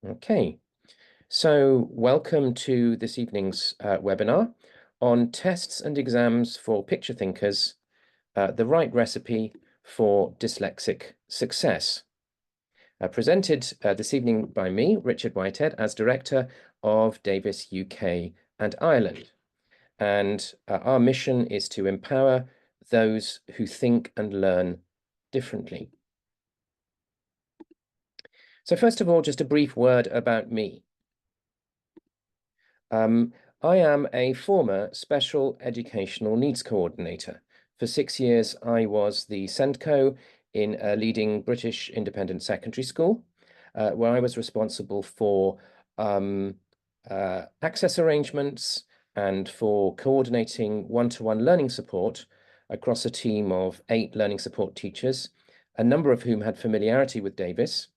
Okay, so welcome to this evening's webinar on tests and exams for picture thinkers, the right recipe for dyslexic success. Presented this evening by me, Richard Whitehead, as Director of Davis UK and Ireland. And our mission is to empower those who think and learn differently. So first of all, just a brief word about me. I am a former special educational needs coordinator. For 6 years, I was the SENDCO in a leading British independent secondary school, where I was responsible for access arrangements and for coordinating one-to-one learning support across a team of 8 learning support teachers, a number of whom had familiarity with Davis,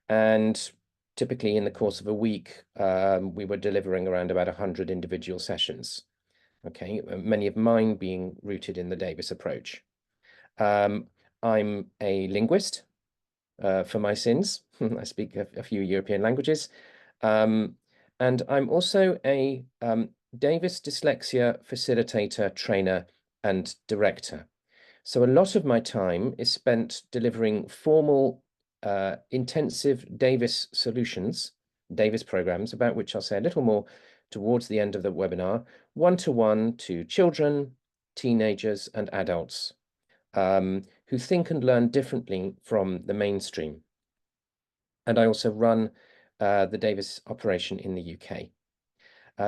and typically in the course of a week, we were delivering around about 100 individual sessions. Okay, many of mine being rooted in the Davis approach. I'm a linguist for my sins. I speak a few European languages. And I'm also a Davis Dyslexia facilitator, trainer, and director. So a lot of my time is spent delivering formal intensive Davis solutions, Davis programs, about which I'll say a little more towards the end of the webinar, one-to-one to children, teenagers, and adults who think and learn differently from the mainstream. And I also run the Davis operation in the UK.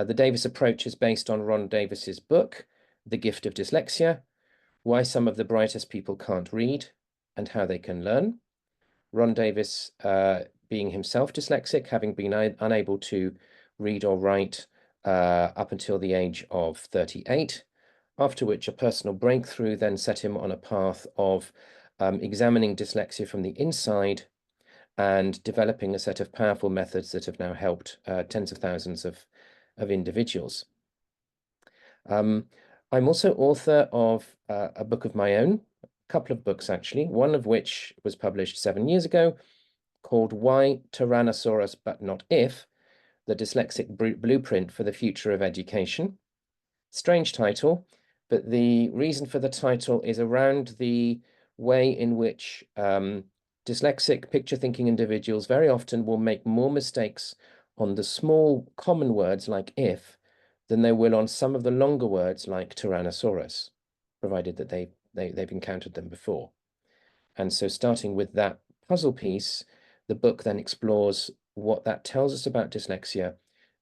The Davis approach is based on Ron Davis's book, The Gift of Dyslexia, Why Some of the Brightest People Can't Read and How They Can Learn. Ron Davis, being himself dyslexic, having been unable to read or write up until the age of 38, after which a personal breakthrough then set him on a path of examining dyslexia from the inside and developing a set of powerful methods that have now helped tens of thousands of individuals. I'm also author of a book of my own, a couple of books actually, one of which was published 7 years ago, called Why Tyrannosaurus But Not If, the Dyslexic Blueprint for the Future of Education. Strange title, but the reason for the title is around the way in which dyslexic picture-thinking individuals very often will make more mistakes on the small common words like if than they will on some of the longer words like Tyrannosaurus, provided that they've encountered them before. And so starting with that puzzle piece, the book then explores what that tells us about dyslexia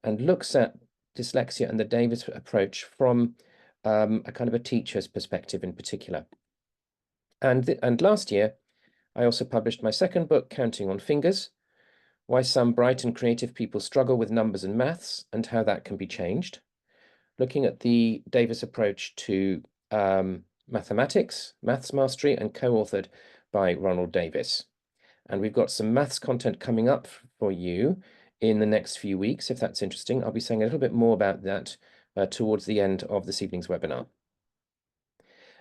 and looks at dyslexia and the Davis approach from a kind of a teacher's perspective in particular. And last year, I also published my second book, Counting on Fingers, Why Some Bright and Creative People Struggle with Numbers and Maths and How That Can Be Changed, looking at the Davis approach to mathematics, maths mastery, and co-authored by Ronald Davis. And we've got some maths content coming up for you in the next few weeks, if that's interesting. I'll be saying a little bit more about that towards the end of this evening's webinar.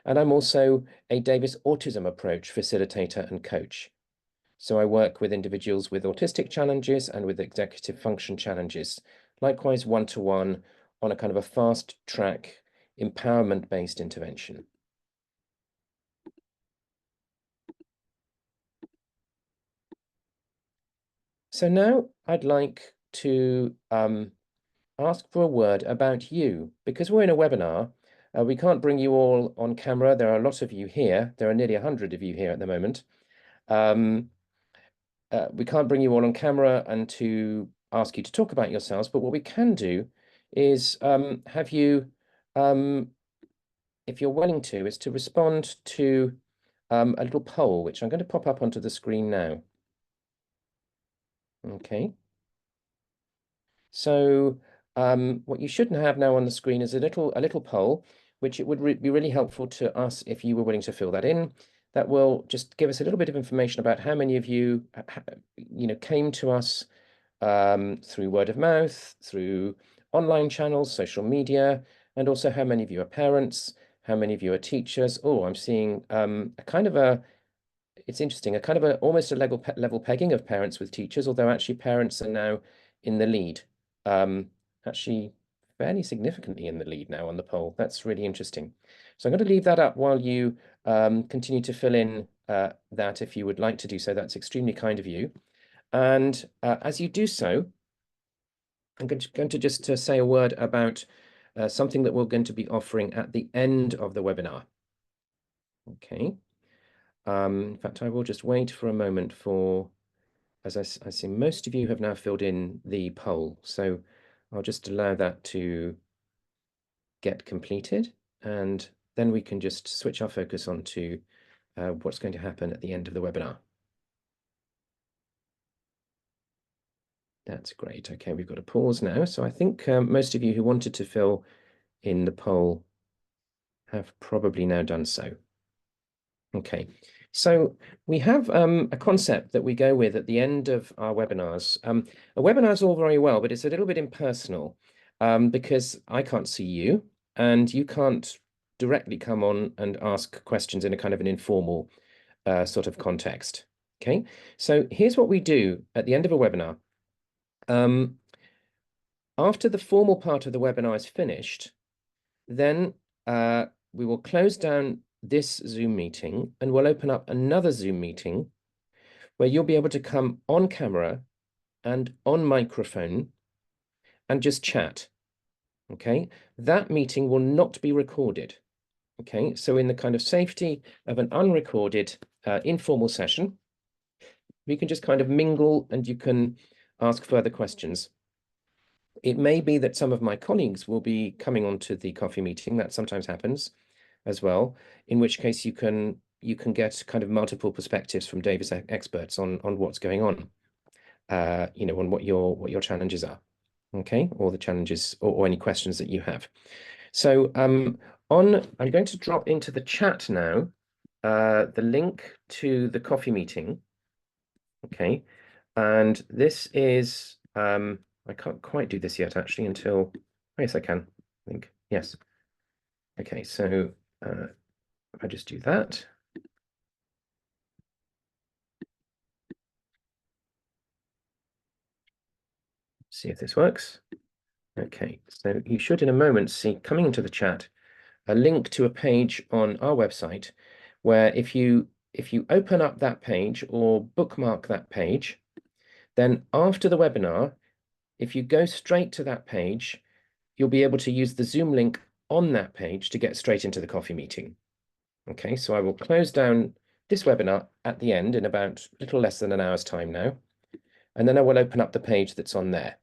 And I'm also a Davis Autism Approach facilitator and coach. So I work with individuals with autistic challenges and with executive function challenges, likewise one-to-one on a kind of a fast track empowerment-based intervention. So now I'd like to ask for a word about you, because we're in a webinar. We can't bring you all on camera. There are a lot of you here. There are nearly 100 of you here at the moment. We can't bring you all on camera and to ask you to talk about yourselves, but what we can do is have you, if you're willing to, is to respond to a little poll, which I'm going to pop up onto the screen now. Okay. So what you shouldn't have now on the screen is a little poll, which it would be really helpful to us if you were willing to fill that in. That will just give us a little bit of information about how many of you, came to us through word of mouth, through online channels, social media, and also how many of you are parents, how many of you are teachers. Oh, I'm seeing a kind of it's interesting, a kind of almost a level pegging of parents with teachers, although actually parents are now in the lead, actually fairly significantly in the lead now on the poll. That's really interesting. So I'm going to leave that up while you continue to fill in that if you would like to do so. That's extremely kind of you. And as you do so, I'm going to just say a word about something that we're going to be offering at the end of the webinar. Okay. In fact, I will just wait for a moment for, as I see most of you have now filled in the poll. So I'll just allow that to get completed, and then we can just switch our focus on to what's going to happen at the end of the webinar. That's great. Okay, we've got a pause now. So I think most of you who wanted to fill in the poll have probably now done so. Okay, so we have a concept that we go with at the end of our webinars. A webinar is all very well, but it's a little bit impersonal because I can't see you and you can't directly come on and ask questions in a kind of an informal sort of context. Okay, so here's what we do at the end of a webinar. After the formal part of the webinar is finished, then we will close down this Zoom meeting and we'll open up another Zoom meeting where you'll be able to come on camera and on microphone and just chat. Okay, that meeting will not be recorded. Okay, so in the kind of safety of an unrecorded informal session, we can just kind of mingle and you can ask further questions. It may be that some of my colleagues will be coming onto the coffee meeting. That sometimes happens as well, in which case you can get kind of multiple perspectives from Davis experts on what's going on, you know, on what your challenges are, okay, or the challenges or any questions that you have. So I'm going to drop into the chat now the link to the coffee meeting, okay, and this is I can't quite do this yet actually until, yes I can, I think, yes. Okay, so if I just do that. See if this works. Okay, so you should in a moment see coming into the chat a link to a page on our website where if you open up that page or bookmark that page, then after the webinar, if you go straight to that page, you'll be able to use the Zoom link on that page to get straight into the coffee meeting. Okay, so I will close down this webinar at the end in about a little less than an hour's time now, and then I will open up the page that's on there.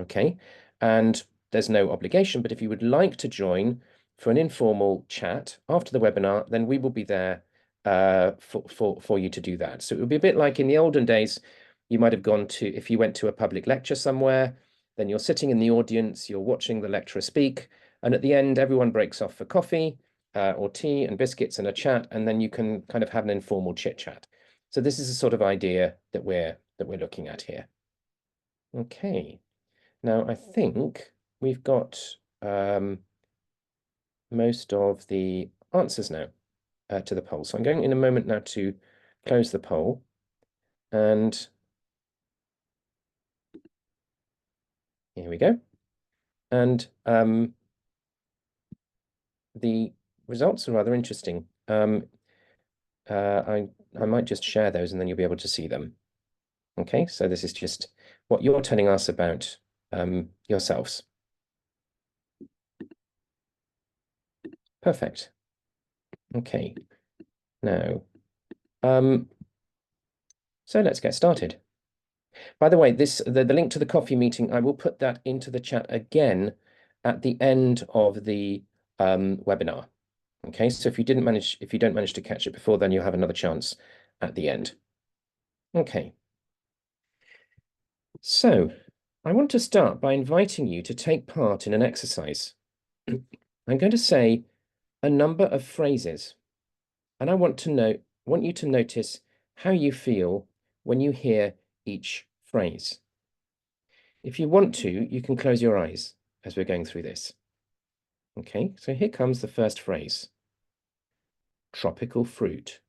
Okay, and there's no obligation, but if you would like to join for an informal chat after the webinar, then we will be there for you to do that. So it would be a bit like in the olden days, you might have gone to, if you went to a public lecture somewhere, then you're sitting in the audience, you're watching the lecturer speak, and at the end, everyone breaks off for coffee or tea and biscuits and a chat, and then you can kind of have an informal chit chat. So this is the sort of idea that we're looking at here. Okay. Now, I think we've got most of the answers now to the poll. So I'm going in a moment now to close the poll. And here we go. And the results are rather interesting. I might just share those and then you'll be able to see them. Okay, so this is just what you're telling us about yourselves. Perfect. Okay. Now, so let's get started. By the way, the link to the coffee meeting, I will put that into the chat again at the end of the webinar. Okay, so if you don't manage to catch it before, then you'll have another chance at the end. Okay. So I want to start by inviting you to take part in an exercise. I'm going to say a number of phrases, and I want you to notice how you feel when you hear each phrase. If you want to, you can close your eyes as we're going through this. Okay, so here comes the first phrase. Tropical fruit.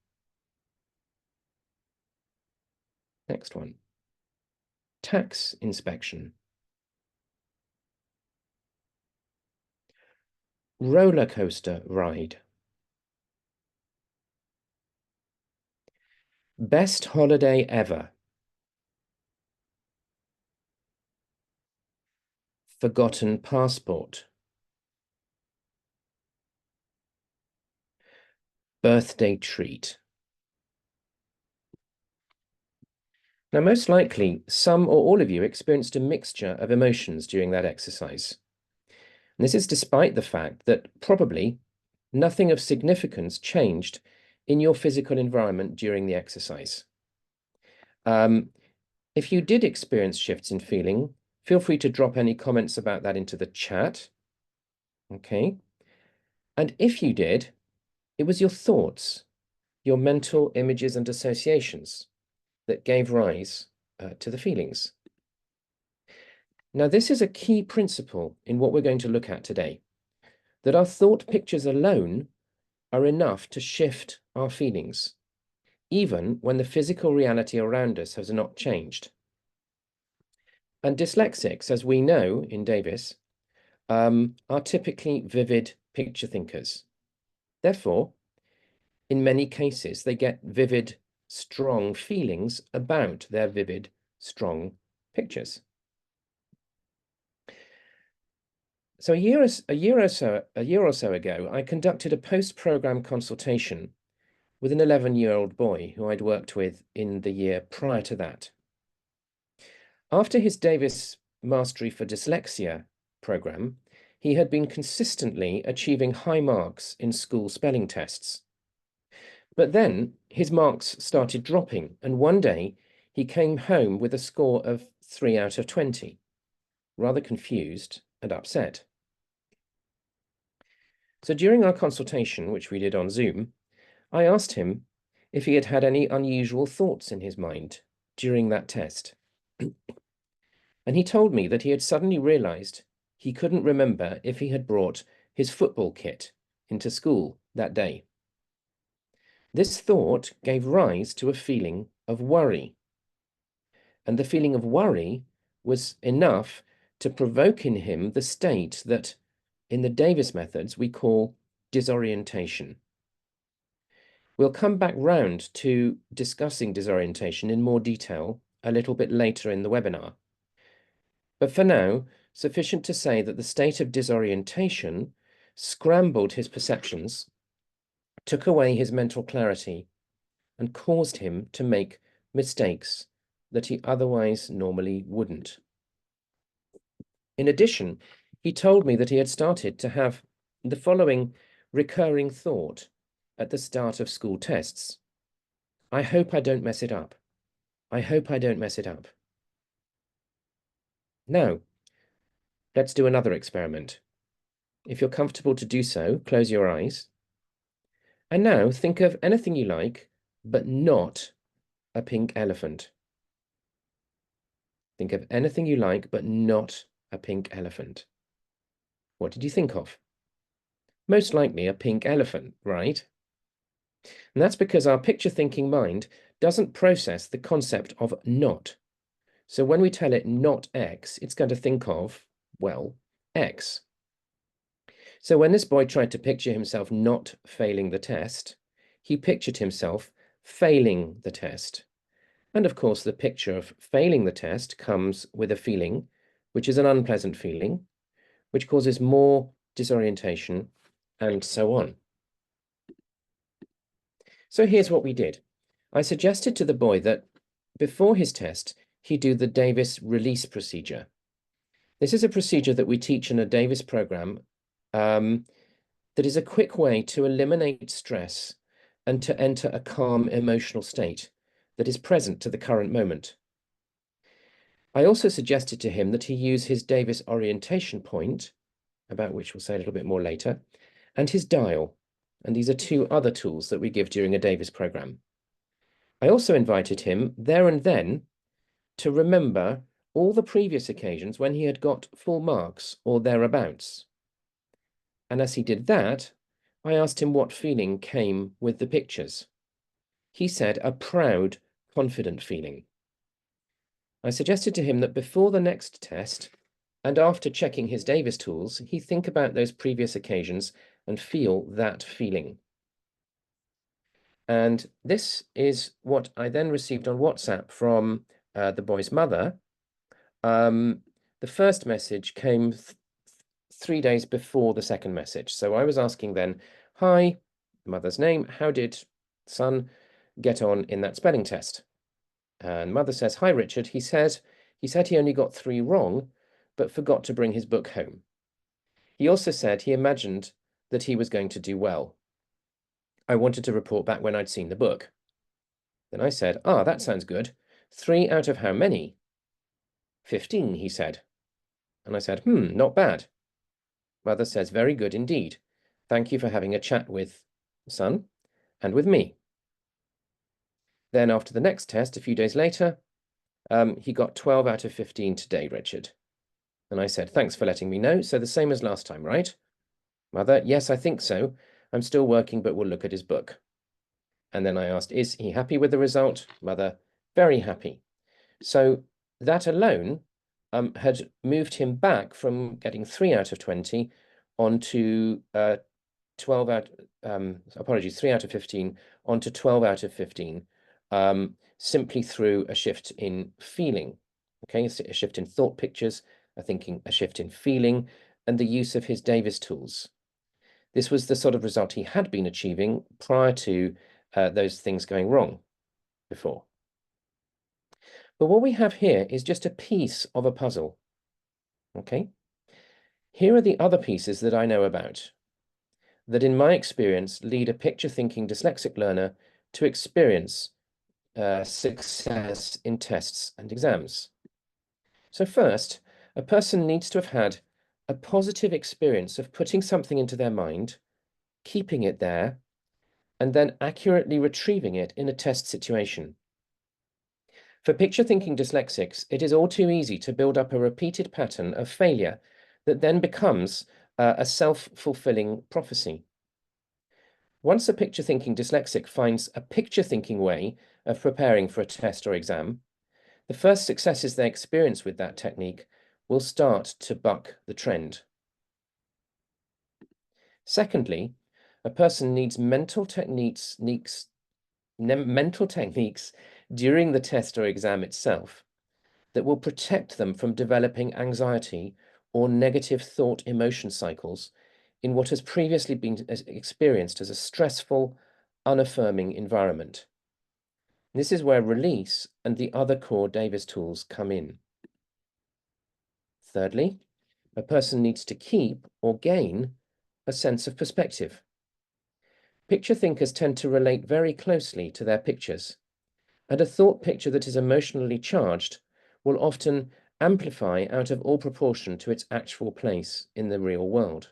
Next one. Tax inspection. Roller coaster ride. Best holiday ever. Forgotten passport. Birthday treat. Now, most likely, some or all of you experienced a mixture of emotions during that exercise. And this is despite the fact that probably nothing of significance changed in your physical environment during the exercise. If you did experience shifts in feeling, feel free to drop any comments about that into the chat. Okay. And if you did, it was your thoughts, your mental images and associations that gave rise to the feelings. Now, this is a key principle in what we're going to look at today, that our thought pictures alone are enough to shift our feelings, even when the physical reality around us has not changed. And dyslexics, as we know in Davis, are typically vivid picture thinkers. Therefore, in many cases, they get vivid, strong feelings about their vivid, strong pictures. So a year or so ago, I conducted a post-program consultation with an 11-year-old boy who I'd worked with in the year prior to that. After his Davis Mastery for Dyslexia program, he had been consistently achieving high marks in school spelling tests. But then his marks started dropping, and one day he came home with a score of 3 out of 20, rather confused and upset. So during our consultation, which we did on Zoom, I asked him if he had had any unusual thoughts in his mind during that test. And he told me that he had suddenly realized he couldn't remember if he had brought his football kit into school that day. This thought gave rise to a feeling of worry. And the feeling of worry was enough to provoke in him the state that in the Davis methods we call disorientation. We'll come back round to discussing disorientation in more detail a little bit later in the webinar. But for now, sufficient to say that the state of disorientation scrambled his perceptions, took away his mental clarity, and caused him to make mistakes that he otherwise normally wouldn't. In addition, he told me that he had started to have the following recurring thought at the start of school tests. I hope I don't mess it up. I hope I don't mess it up. Now, let's do another experiment. If you're comfortable to do so, close your eyes. And now think of anything you like, but not a pink elephant. Think of anything you like, but not a pink elephant. What did you think of? Most likely a pink elephant, right? And that's because our picture-thinking mind doesn't process the concept of not. So when we tell it not X, it's going to think of, well, X. So when this boy tried to picture himself not failing the test, he pictured himself failing the test. And of course, the picture of failing the test comes with a feeling, which is an unpleasant feeling, which causes more disorientation, and so on. So here's what we did. I suggested to the boy that before his test, he do the Davis release procedure. This is a procedure that we teach in a Davis program that is a quick way to eliminate stress and to enter a calm emotional state that is present to the current moment. I also suggested to him that he use his Davis orientation point, about which we'll say a little bit more later, and his dial. And these are two other tools that we give during a Davis program. I also invited him there and then to remember all the previous occasions when he had got full marks or thereabouts. And as he did that, I asked him what feeling came with the pictures. He said a proud, confident feeling. I suggested to him that before the next test, and after checking his Davis tools, he think about those previous occasions and feel that feeling. And this is what I then received on WhatsApp from the boy's mother. The first message came 3 days before the second message. So I was asking then, hi, mother's name, how did son get on in that spelling test? And mother says, hi, Richard. He said he only got 3 wrong, but forgot to bring his book home. He also said he imagined that he was going to do well. I wanted to report back when I'd seen the book. Then I said, that sounds good. 3 out of how many? 15, he said. And I said, not bad. Mother says, very good indeed. Thank you for having a chat with son and with me. Then after the next test, a few days later, he got 12 out of 15 today, Richard. And I said, thanks for letting me know. So the same as last time, right? Mother, yes, I think so. I'm still working, but we'll look at his book. And then I asked, is he happy with the result? Mother, very happy. So that alone had moved him back from getting 3 out of 20 onto 12 out, 3 out of 15 onto 12 out of 15, simply through a shift in feeling. Okay, a shift in thought pictures, a shift in feeling, and the use of his Davis tools. This was the sort of result he had been achieving prior to those things going wrong before. But what we have here is just a piece of a puzzle. Okay, here are the other pieces that I know about, that in my experience lead a picture-thinking dyslexic learner to experience success in tests and exams. So first, a person needs to have had a positive experience of putting something into their mind, keeping it there, and then accurately retrieving it in a test situation. For picture-thinking dyslexics, it is all too easy to build up a repeated pattern of failure that then becomes a self-fulfilling prophecy. Once a picture-thinking dyslexic finds a picture-thinking way of preparing for a test or exam, the first successes they experience with that technique will start to buck the trend. Secondly, a person needs mental techniques during the test or exam itself that will protect them from developing anxiety or negative thought emotion cycles in what has previously been experienced as a stressful, unaffirming environment. This is where release and the other core Davis tools come in. Thirdly, a person needs to keep or gain a sense of perspective. Picture thinkers tend to relate very closely to their pictures, and a thought picture that is emotionally charged will often amplify out of all proportion to its actual place in the real world.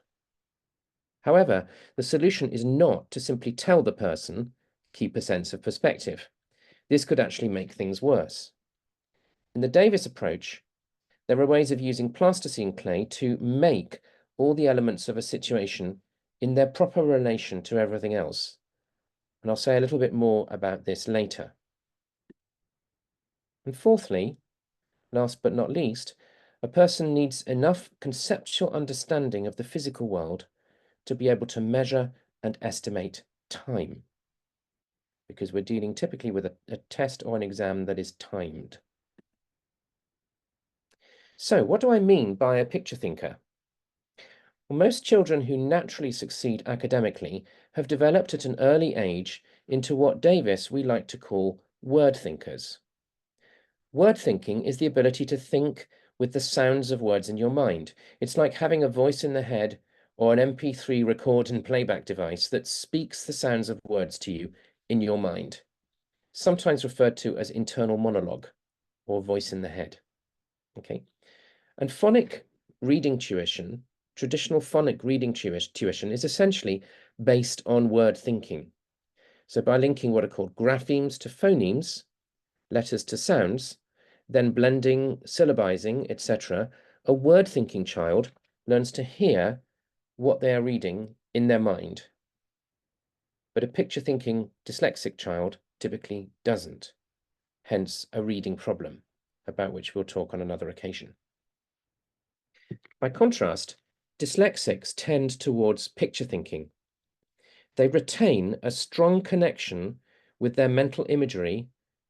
However, the solution is not to simply tell the person, keep a sense of perspective. This could actually make things worse. In the Davis approach, there are ways of using plasticine clay to make all the elements of a situation in their proper relation to everything else. And I'll say a little bit more about this later. And fourthly, last but not least, a person needs enough conceptual understanding of the physical world to be able to measure and estimate time, because we're dealing typically with a test or an exam that is timed. So what do I mean by a picture thinker? Well, most children who naturally succeed academically have developed at an early age into what Davis we like to call word thinkers. Word thinking is the ability to think with the sounds of words in your mind. It's like having a voice in the head or an MP3 record and playback device that speaks the sounds of words to you in your mind, sometimes referred to as internal monologue or voice in the head. Okay, and phonic reading tuition, traditional phonic reading tuition is essentially based on word thinking. So by linking what are called graphemes to phonemes, letters to sounds, then blending, syllabizing, etc., a word-thinking child learns to hear what they are reading in their mind. But a picture-thinking dyslexic child typically doesn't, hence a reading problem. about which we'll talk on another occasion. By contrast, dyslexics tend towards picture thinking. They retain a strong connection with their mental imagery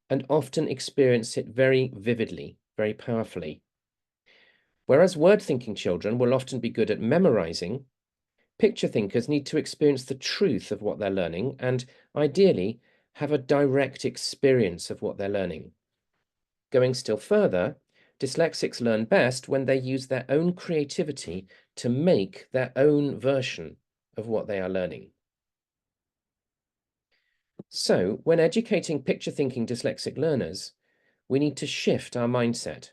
and often experience it very vividly, very powerfully. Whereas word-thinking children will often be good at memorizing, picture thinkers need to experience the truth of what they're learning and, ideally, have a direct experience of what they're learning. Going still further, dyslexics learn best when they use their own creativity to make their own version of what they are learning. So, when educating picture-thinking dyslexic learners, we need to shift our mindset.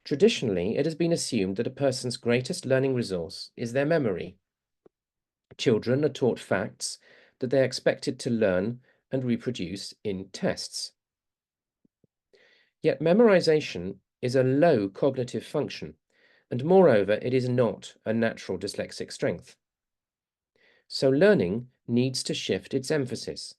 Traditionally, it has been assumed that a person's greatest learning resource is their memory. Children are taught facts that they are expected to learn and reproduce in tests. Yet memorization is a low cognitive function, and moreover, it is not a natural dyslexic strength. So learning needs to shift its emphasis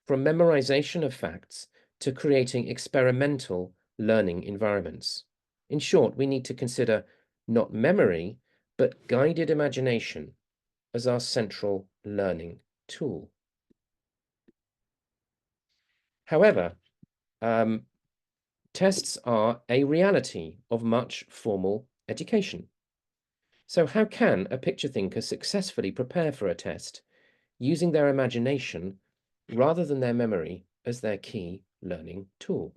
from memorization of facts to creating experimental learning environments. In short, we need to consider not memory, but guided imagination as our central learning tool. However, tests are a reality of much formal education. So how can a picture thinker successfully prepare for a test using their imagination rather than their memory as their key learning tool?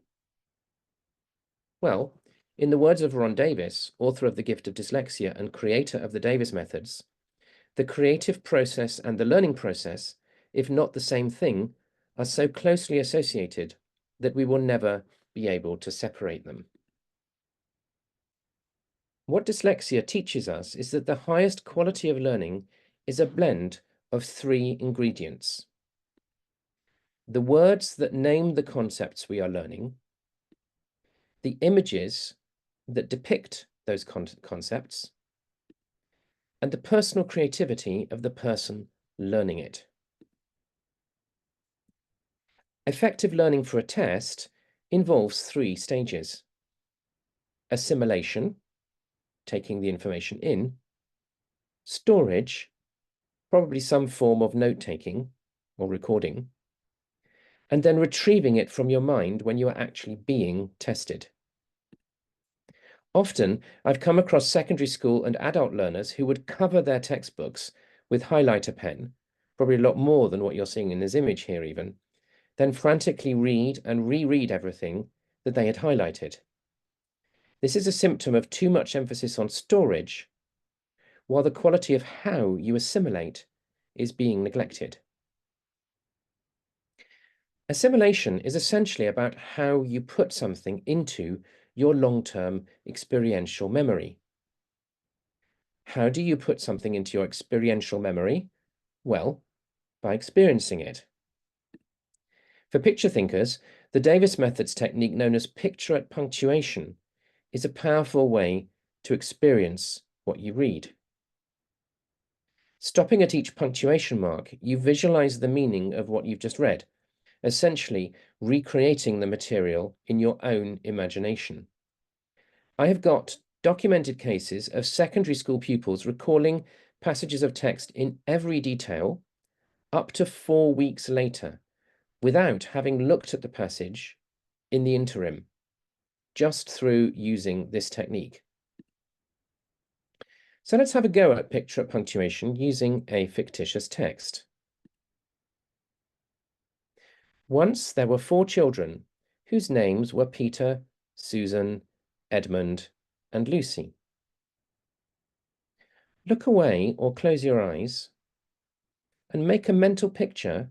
Well, in the words of Ron Davis, author of The Gift of Dyslexia and creator of the Davis methods, the creative process and the learning process, if not the same thing, are so closely associated that we will never be able to separate them. What dyslexia teaches us is that the highest quality of learning is a blend of three ingredients: the words that name the concepts we are learning, the images that depict those concepts, and the personal creativity of the person learning it. Effective learning for a test involves three stages: assimilation, taking the information in; storage, probably some form of note-taking or recording; and then retrieving it from your mind when you are actually being tested. Often, I've come across secondary school and adult learners who would cover their textbooks with highlighter pen, probably a lot more than what you're seeing in this image here even, then frantically read and reread everything that they had highlighted. This is a symptom of too much emphasis on storage, while the quality of how you assimilate is being neglected. Assimilation is essentially about how you put something into your long-term experiential memory. How do you put something into your experiential memory? Well, by experiencing it. For picture thinkers, the Davis Methods technique known as picture at punctuation is a powerful way to experience what you read. Stopping at each punctuation mark, you visualize the meaning of what you've just read, essentially recreating the material in your own imagination. I have got documented cases of secondary school pupils recalling passages of text in every detail up to 4 weeks later, without having looked at the passage in the interim, just through using this technique. So let's have a go at picture at punctuation using a fictitious text. Once there were 4 children whose names were Peter, Susan, Edmund, and Lucy. Look away or close your eyes and make a mental picture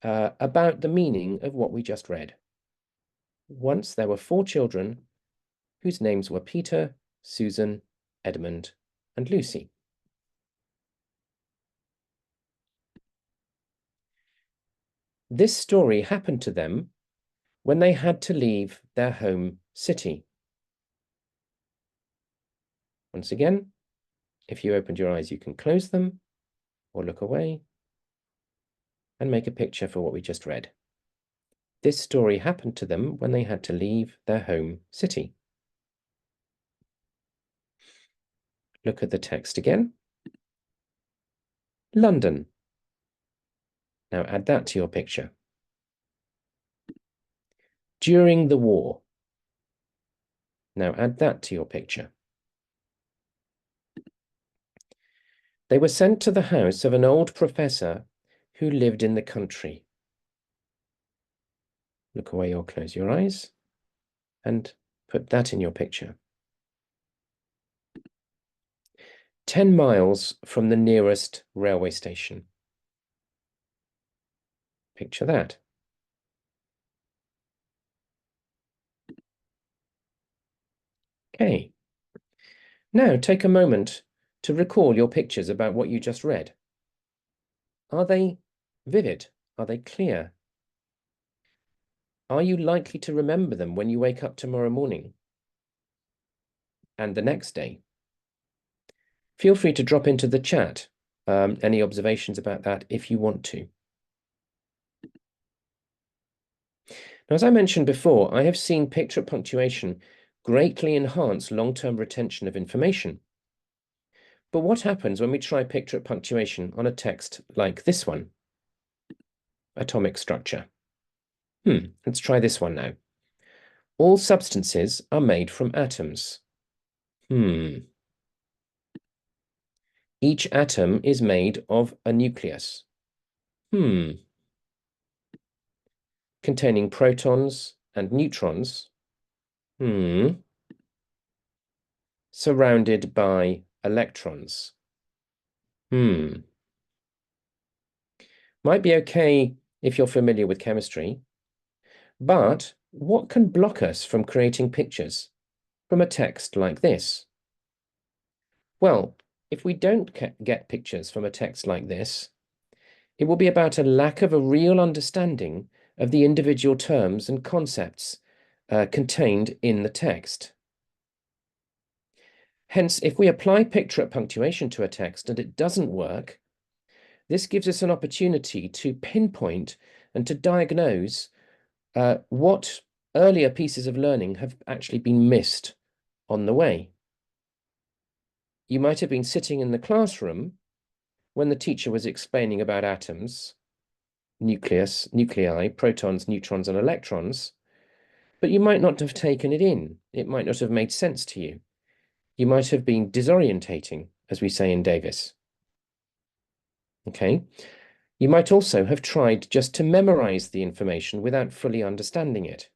about the meaning of what we just read. Once there were 4 children whose names were Peter, Susan, Edmund, and Lucy. This story happened to them when they had to leave their home city. Once again, if you opened your eyes, you can close them or look away and make a picture for what we just read. This story happened to them when they had to leave their home city. Look at the text again. London. Now add that to your picture. During the war. Now add that to your picture. They were sent to the house of an old professor who lived in the country. Look away or close your eyes and put that in your picture. 10 miles from the nearest railway station. Picture that. Okay. Now take a moment to recall your pictures about what you just read. Are they vivid? Are they clear? Are you likely to remember them when you wake up tomorrow morning and the next day? Feel free to drop into the chat any observations about that if you want to. Now, as I mentioned before, I have seen picture punctuation greatly enhance long-term retention of information. But what happens when we try picture punctuation on a text like this one? Atomic structure. Let's try this one now. All substances are made from atoms. Each atom is made of a nucleus. Containing protons and neutrons. Surrounded by electrons. Might be okay if you're familiar with chemistry, but what can block us from creating pictures from a text like this? Well, if we don't get pictures from a text like this, it will be about a lack of a real understanding of the individual terms and concepts contained in the text. Hence, if we apply picture punctuation to a text and it doesn't work, this gives us an opportunity to pinpoint and to diagnose what earlier pieces of learning have actually been missed on the way. You might have been sitting in the classroom when the teacher was explaining about atoms, nucleus, nuclei, protons, neutrons, and electrons, but you might not have taken it in. It might not have made sense to you. You might have been disorientating, as we say in Davis. Okay. You might also have tried just to memorize the information without fully understanding it.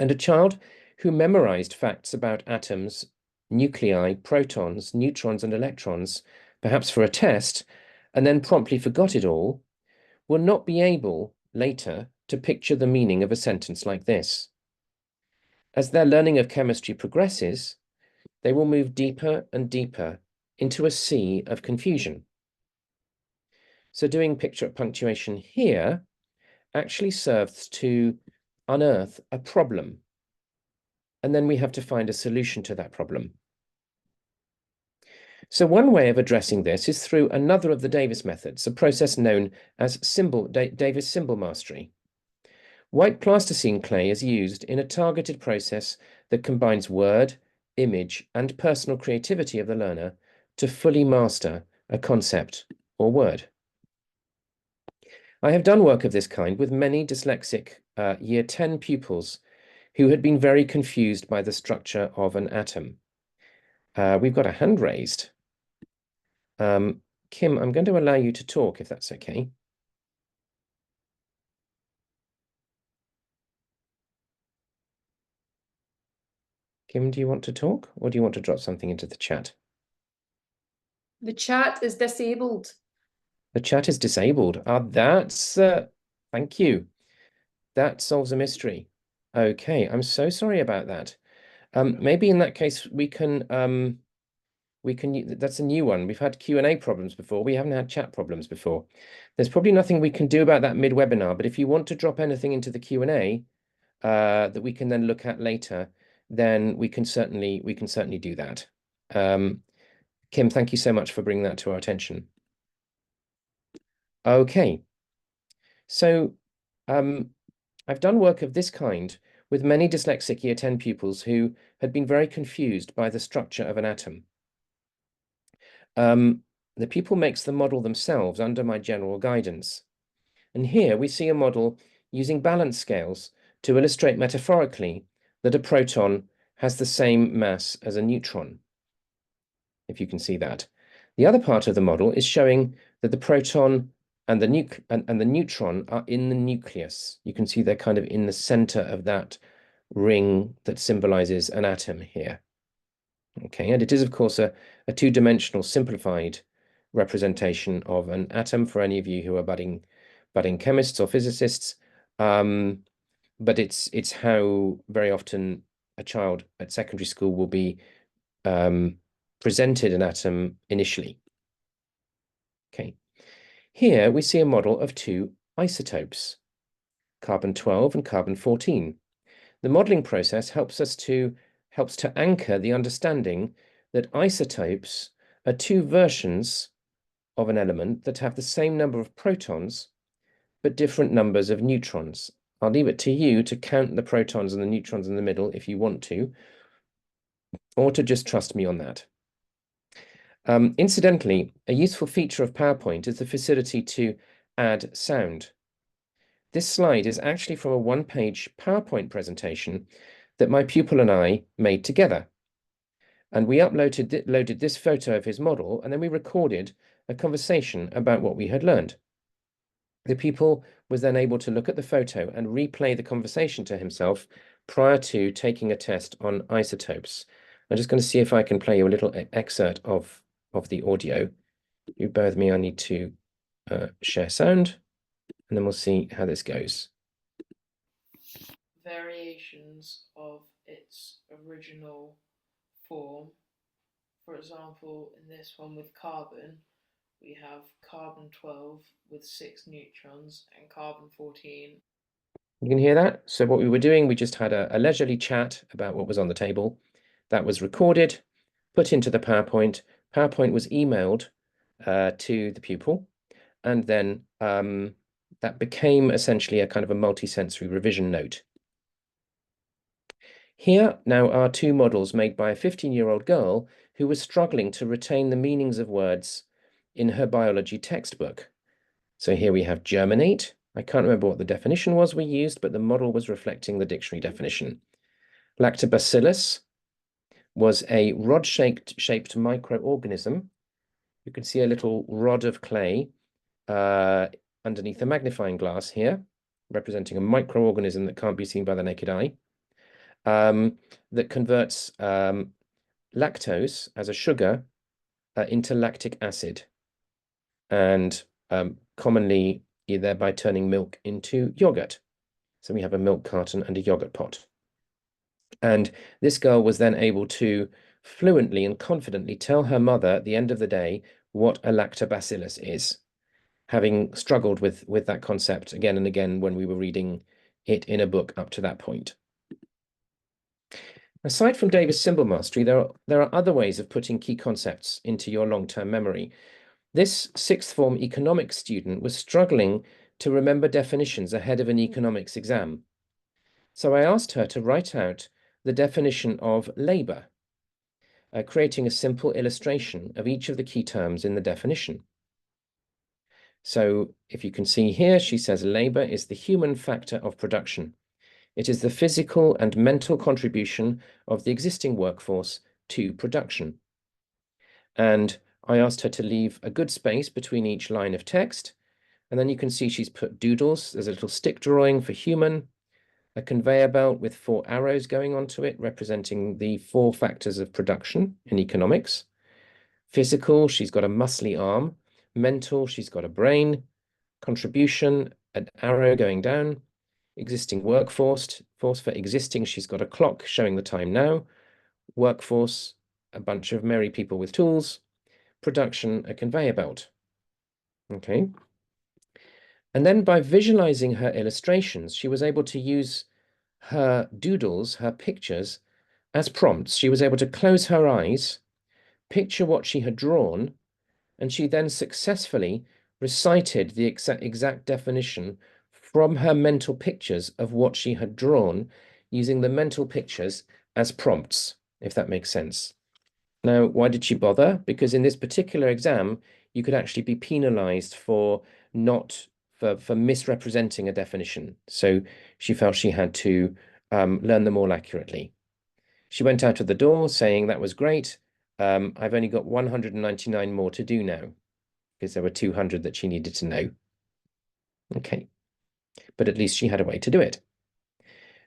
And a child who memorized facts about atoms, nuclei, protons, neutrons, and electrons, perhaps for a test, and then promptly forgot it all, will not be able later to picture the meaning of a sentence like this. As their learning of chemistry progresses, they will move deeper and deeper into a sea of confusion. So doing picture punctuation here actually serves to unearth a problem. And then we have to find a solution to that problem. So one way of addressing this is through another of the Davis methods, a process known as Davis symbol mastery. White plasticine clay is used in a targeted process that combines word, image, and personal creativity of the learner to fully master a concept or word. I have done work of this kind with many dyslexic Year 10 pupils who had been very confused by the structure of an atom. We've got a hand raised. Kim, I'm going to allow you to talk if that's okay. Kim, do you want to talk or do you want to drop something into the chat? The chat is disabled. The chat is disabled. Thank you. That solves a mystery. Okay, I'm so sorry about that. Maybe in that case we can that's a new one. We've had Q&A problems before. We haven't had chat problems before. There's probably nothing we can do about that mid-webinar, but if you want to drop anything into the Q&A that we can then look at later, then we can certainly do that. Kim, thank you so much for bringing that to our attention. Okay. So I've done work of this kind with many dyslexic Year 10 pupils who had been very confused by the structure of an atom. The pupil makes the model themselves under my general guidance. And here we see a model using balance scales to illustrate metaphorically that a proton has the same mass as a neutron, if you can see that. The other part of the model is showing that the proton and the neutron are in the nucleus. You can see they're kind of in the center of that ring that symbolizes an atom here. Okay, and it is, of course, a two-dimensional simplified representation of an atom for any of you who are budding chemists or physicists. But it's how very often a child at secondary school will be presented an atom initially. Okay, here we see a model of two isotopes, carbon-12 and carbon-14. The modeling process helps to anchor the understanding that isotopes are two versions of an element that have the same number of protons but different numbers of neutrons. I'll leave it to you to count the protons and the neutrons in the middle if you want to, or to just trust me on that. Incidentally, a useful feature of PowerPoint is the facility to add sound. This slide is actually from a one-page PowerPoint presentation that my pupil and I made together. And we loaded this photo of his model, and then we recorded a conversation about what we had learned. The pupil was then able to look at the photo and replay the conversation to himself prior to taking a test on isotopes. I'm just going to see if I can play you a little excerpt of the audio. You bear with me, I need to share sound, and then we'll see how this goes. Variations of its original form. For example, in this one with carbon, we have carbon-12 with 6 neutrons and carbon-14. You can hear that? So what we were doing, we just had a leisurely chat about what was on the table. That was recorded, put into the PowerPoint. PowerPoint was emailed to the pupil, and then that became essentially a kind of a multi-sensory revision note. Here now are two models made by a 15-year-old girl who was struggling to retain the meanings of words in her biology textbook. So here we have germinate. I can't remember what the definition was we used, but the model was reflecting the dictionary definition. Lactobacillus was a rod-shaped microorganism. You can see a little rod of clay underneath a magnifying glass here, representing a microorganism that can't be seen by the naked eye, that converts lactose as a sugar into lactic acid, and commonly thereby turning milk into yogurt. So we have a milk carton and a yogurt pot. And this girl was then able to fluently and confidently tell her mother at the end of the day what a lactobacillus is, having struggled with that concept again and again when we were reading it in a book up to that point. Aside from Davis symbol mastery, there are other ways of putting key concepts into your long-term memory. This sixth form economics student was struggling to remember definitions ahead of an economics exam. So I asked her to write out the definition of labor, creating a simple illustration of each of the key terms in the definition. So if you can see here, she says labor is the human factor of production. It is the physical and mental contribution of the existing workforce to production. And I asked her to leave a good space between each line of text. And then you can see she's put doodles. There's a little stick drawing for human, a conveyor belt with 4 arrows going onto it, representing the 4 factors of production in economics. Physical, she's got a muscly arm. Mental, she's got a brain. Contribution, an arrow going down. Existing workforce, for existing, she's got a clock showing the time now. Workforce, a bunch of merry people with tools. Production, a conveyor belt. Okay. And then by visualizing her illustrations, she was able to use her doodles, her pictures, as prompts. She was able to close her eyes, picture what she had drawn, and she then successfully recited the exact definition from her mental pictures of what she had drawn, using the mental pictures as prompts, if that makes sense. Now, why did she bother? Because in this particular exam, you could actually be penalized for misrepresenting a definition. So she felt she had to learn them all accurately. She went out of the door saying, that was great. I've only got 199 more to do now, because there were 200 that she needed to know. Okay, but at least she had a way to do it.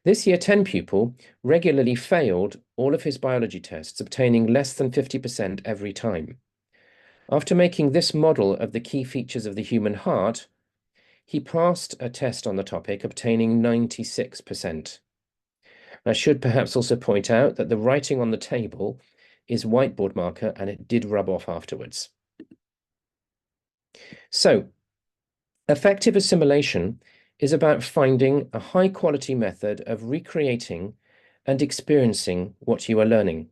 This Year 10 pupil regularly failed all of his biology tests, obtaining less than 50% every time. After making this model of the key features of the human heart, he passed a test on the topic, obtaining 96%. I should perhaps also point out that the writing on the table is whiteboard marker, and it did rub off afterwards. So, effective assimilation is about finding a high-quality method of recreating and experiencing what you are learning.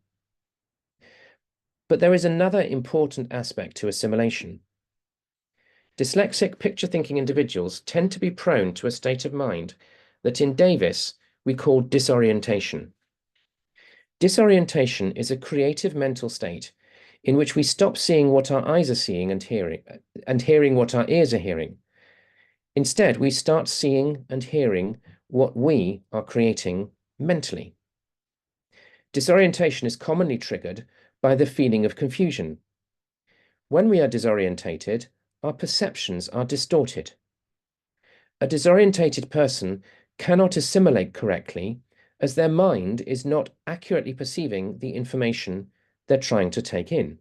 But there is another important aspect to assimilation. Dyslexic picture-thinking individuals tend to be prone to a state of mind that in Davis we call disorientation. Disorientation is a creative mental state in which we stop seeing what our eyes are seeing and hearing what our ears are hearing. Instead, we start seeing and hearing what we are creating mentally. Disorientation is commonly triggered by the feeling of confusion. When we are disorientated, our perceptions are distorted. A disorientated person cannot assimilate correctly as their mind is not accurately perceiving the information they're trying to take in.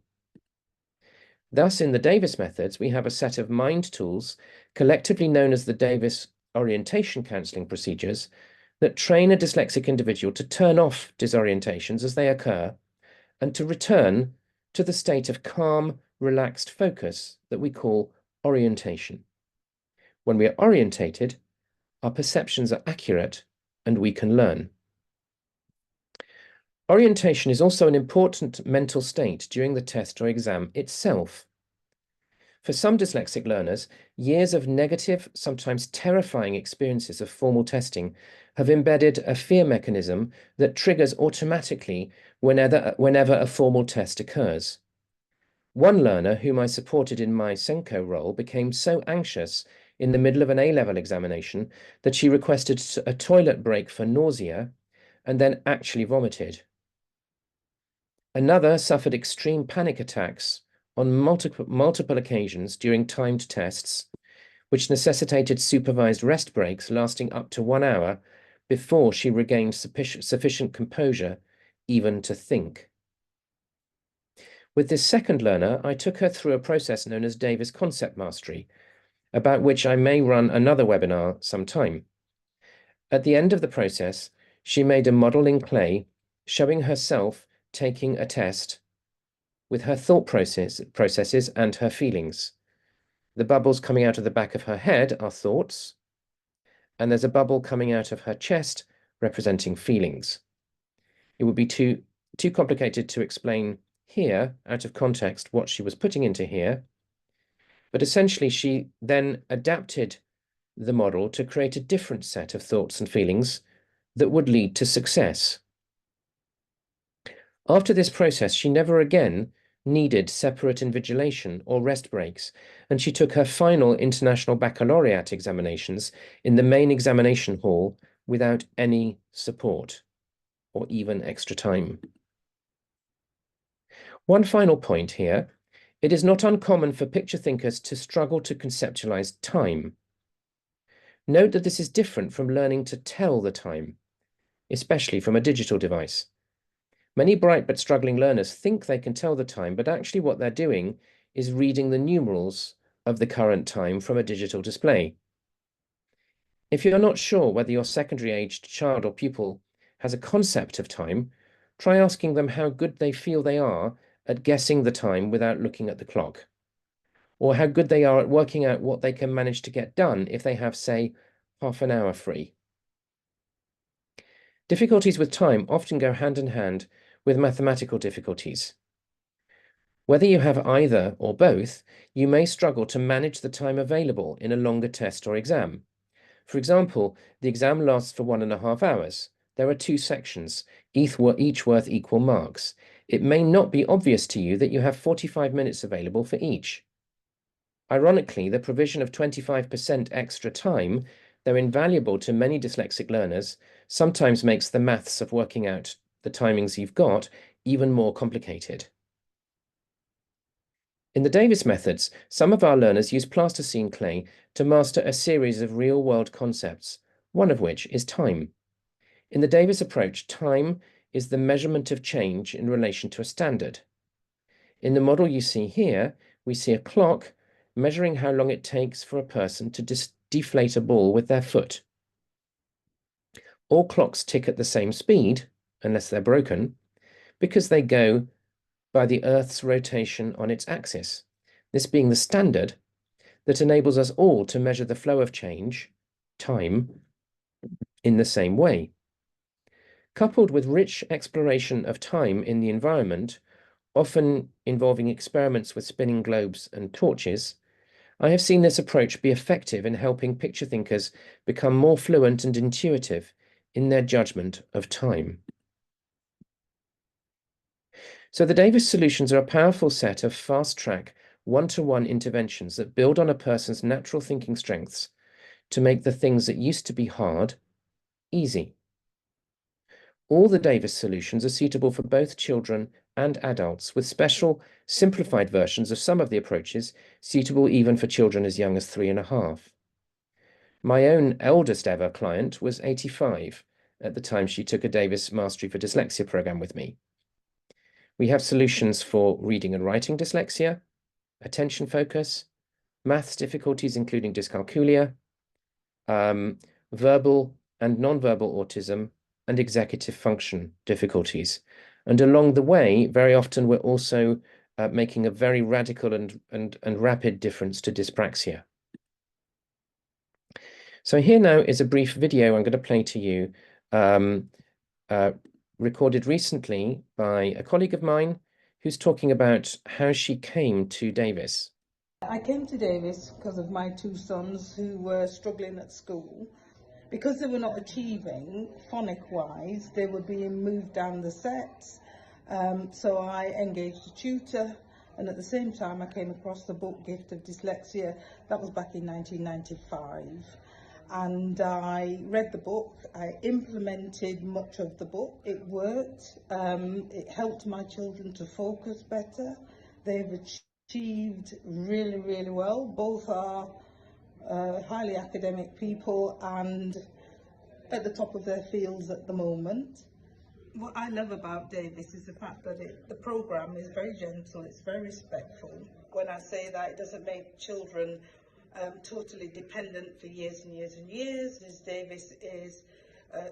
Thus, in the Davis methods, we have a set of mind tools, collectively known as the Davis orientation counseling procedures, that train a dyslexic individual to turn off disorientations as they occur and to return to the state of calm, relaxed focus that we call orientation. When we are orientated, our perceptions are accurate and we can learn. Orientation is also an important mental state during the test or exam itself. For some dyslexic learners, years of negative, sometimes terrifying experiences of formal testing have embedded a fear mechanism that triggers automatically whenever a formal test occurs. One learner whom I supported in my Senko role became so anxious in the middle of an A-level examination that she requested a toilet break for nausea and then actually vomited. Another suffered extreme panic attacks on multiple occasions during timed tests, which necessitated supervised rest breaks lasting up to 1 hour before she regained sufficient composure even to think. With this second learner, I took her through a process known as Davis Concept Mastery, about which I may run another webinar sometime. At the end of the process, she made a model in clay showing herself taking a test with her thought processes and her feelings. The bubbles coming out of the back of her head are thoughts, and there's a bubble coming out of her chest representing feelings. It would be too complicated to explain here, out of context, what she was putting into here, but essentially she then adapted the model to create a different set of thoughts and feelings that would lead to success. After this process, she never again needed separate invigilation or rest breaks, and she took her final International Baccalaureate examinations in the main examination hall without any support or even extra time. One final point here: it is not uncommon for picture thinkers to struggle to conceptualize time. Note that this is different from learning to tell the time, especially from a digital device. Many bright but struggling learners think they can tell the time, but actually what they're doing is reading the numerals of the current time from a digital display. If you're not sure whether your secondary-aged child or pupil has a concept of time, try asking them how good they feel they are at guessing the time without looking at the clock, or how good they are at working out what they can manage to get done if they have, say, half an hour free. Difficulties with time often go hand in hand with mathematical difficulties. Whether you have either or both, you may struggle to manage the time available in a longer test or exam. For example, the exam lasts for 1.5 hours. There are 2 sections, each worth equal marks. It may not be obvious to you that you have 45 minutes available for each. Ironically, the provision of 25% extra time, though invaluable to many dyslexic learners, sometimes makes the maths of working out the timings you've got even more complicated. In the Davis methods, some of our learners use plasticine clay to master a series of real-world concepts, one of which is time. In the Davis approach, time is the measurement of change in relation to a standard. In the model you see here, we see a clock measuring how long it takes for a person to deflate a ball with their foot. All clocks tick at the same speed, unless they're broken, because they go by the Earth's rotation on its axis, this being the standard that enables us all to measure the flow of change, time, in the same way. Coupled with rich exploration of time in the environment, often involving experiments with spinning globes and torches, I have seen this approach be effective in helping picture thinkers become more fluent and intuitive in their judgment of time. So the Davis solutions are a powerful set of fast-track, one-to-one interventions that build on a person's natural thinking strengths to make the things that used to be hard, easy. All the Davis solutions are suitable for both children and adults, with special, simplified versions of some of the approaches suitable even for children as young as 3.5. My own eldest ever client was 85 at the time she took a Davis Mastery for Dyslexia program with me. We have solutions for reading and writing dyslexia, attention focus, maths difficulties, including dyscalculia, verbal and non-verbal autism, and executive function difficulties. And along the way, very often we're also making a very radical and rapid difference to dyspraxia. So here now is a brief video I'm going to play to you, recorded recently by a colleague of mine who's talking about how she came to Davis. I came to Davis because of my 2 sons who were struggling at school. Because they were not achieving phonic-wise, they were being moved down the sets. So I engaged a tutor, and at the same time I came across the book Gift of Dyslexia. That was back in 1995. And I read the book, I implemented much of the book, it worked, it helped my children to focus better. They've achieved really, really well. Both are highly academic people and at the top of their fields at the moment. What I love about Davis is the fact that the program is very gentle, it's very respectful. When I say that, it doesn't make children totally dependent for years and years and years. Davis is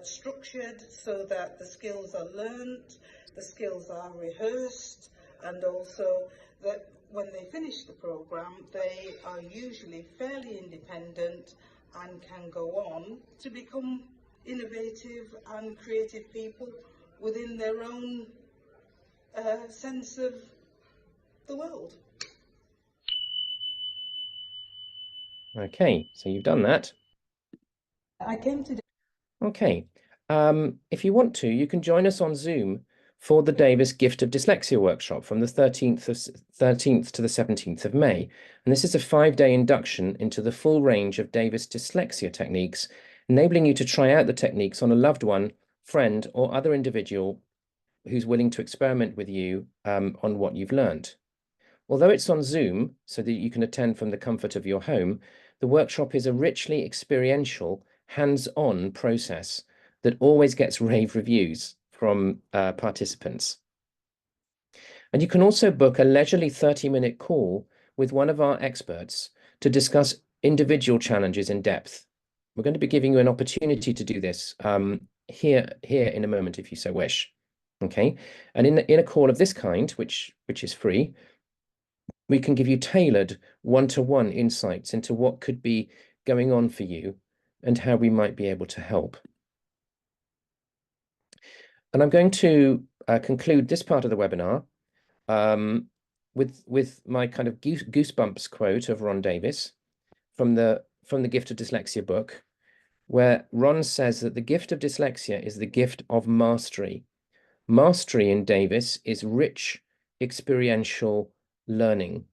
structured so that the skills are learnt, the skills are rehearsed, and also that when they finish the program, they are usually fairly independent and can go on to become innovative and creative people within their own sense of the world. Okay, so you've done that. I came to... Okay, if you want to, you can join us on Zoom for the Davis Gift of Dyslexia workshop from the 13th to the 17th of May. And this is a 5-day induction into the full range of Davis dyslexia techniques, enabling you to try out the techniques on a loved one, friend, or other individual who's willing to experiment with you on what you've learned. Although it's on Zoom, so that you can attend from the comfort of your home, the workshop is a richly experiential, hands-on process that always gets rave reviews from participants. And you can also book a leisurely 30-minute call with one of our experts to discuss individual challenges in depth. We're going to be giving you an opportunity to do this here in a moment, if you so wish. Okay, and in a call of this kind, which is free, we can give you tailored one-to-one insights into what could be going on for you and how we might be able to help. And I'm going to conclude this part of the webinar with my kind of goosebumps quote of Ron Davis from the Gift of Dyslexia book, where Ron says that the gift of dyslexia is the gift of mastery. Mastery in Davis is rich experiential learning.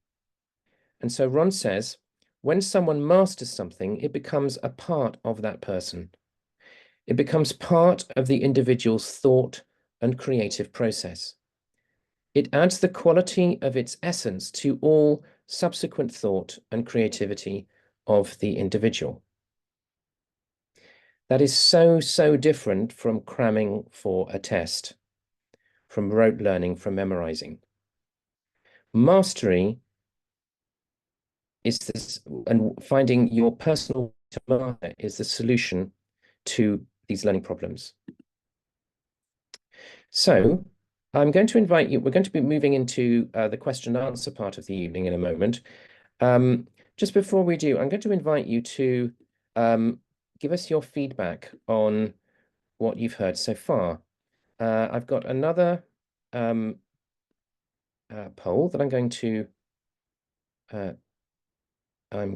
And so Ron says, when someone masters something, it becomes a part of that person. It becomes part of the individual's thought and creative process. It adds the quality of its essence to all subsequent thought and creativity of the individual. That is so, so different from cramming for a test, from rote learning, from memorizing. Mastery is this, and finding your personal way to master is the solution to these learning problems. So I'm going to invite you, we're going to be moving into the question and answer part of the evening in a moment. Just before we do, I'm going to invite you to give us your feedback on what you've heard so far. I've got another poll that I'm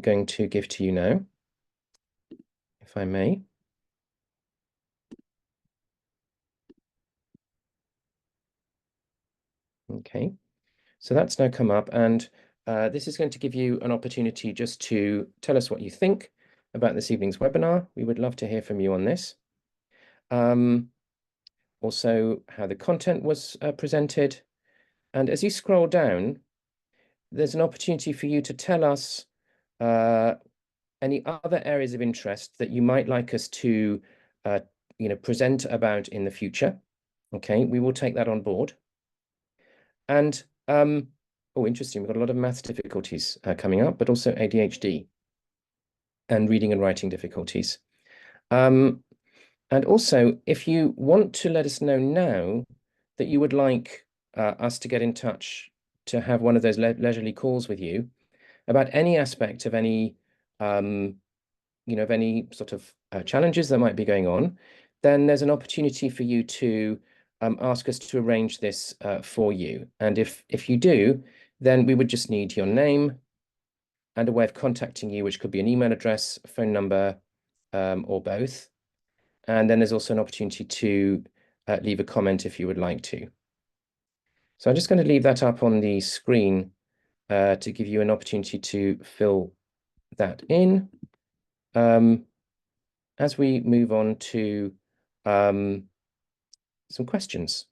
going to give to you now, if I may. Okay, so that's now come up, and this is going to give you an opportunity just to tell us what you think about this evening's webinar. We would love to hear from you on this. Also, how the content was presented. And as you scroll down, there's an opportunity for you to tell us any other areas of interest that you might like us to present about in the future. Okay, we will take that on board. And oh, interesting, we've got a lot of maths difficulties coming up, but also ADHD and reading and writing difficulties. And also, if you want to let us know now that you would like us to get in touch to have one of those leisurely calls with you about any aspect of any, of any sort of challenges that might be going on, then there's an opportunity for you to ask us to arrange this for you. And if you do, then we would just need your name and a way of contacting you, which could be an email address, a phone number, or both. And then there's also an opportunity to leave a comment if you would like to. So I'm just going to leave that up on the screen to give you an opportunity to fill that in as we move on to some questions.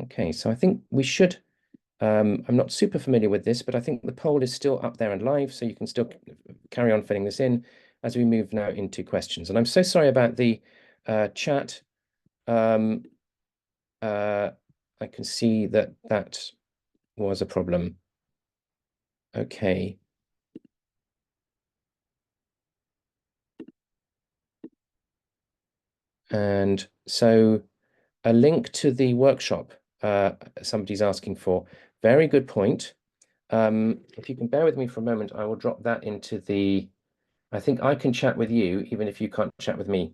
Okay, so I think we should, I'm not super familiar with this, but I think the poll is still up there and live, so you can still carry on filling this in as we move now into questions. And I'm so sorry about the chat. I can see that that was a problem. Okay. And so a link to the workshop somebody's asking for. Very good point. If you can bear with me for a moment, I will drop that into the, I think I can chat with you, even if you can't chat with me.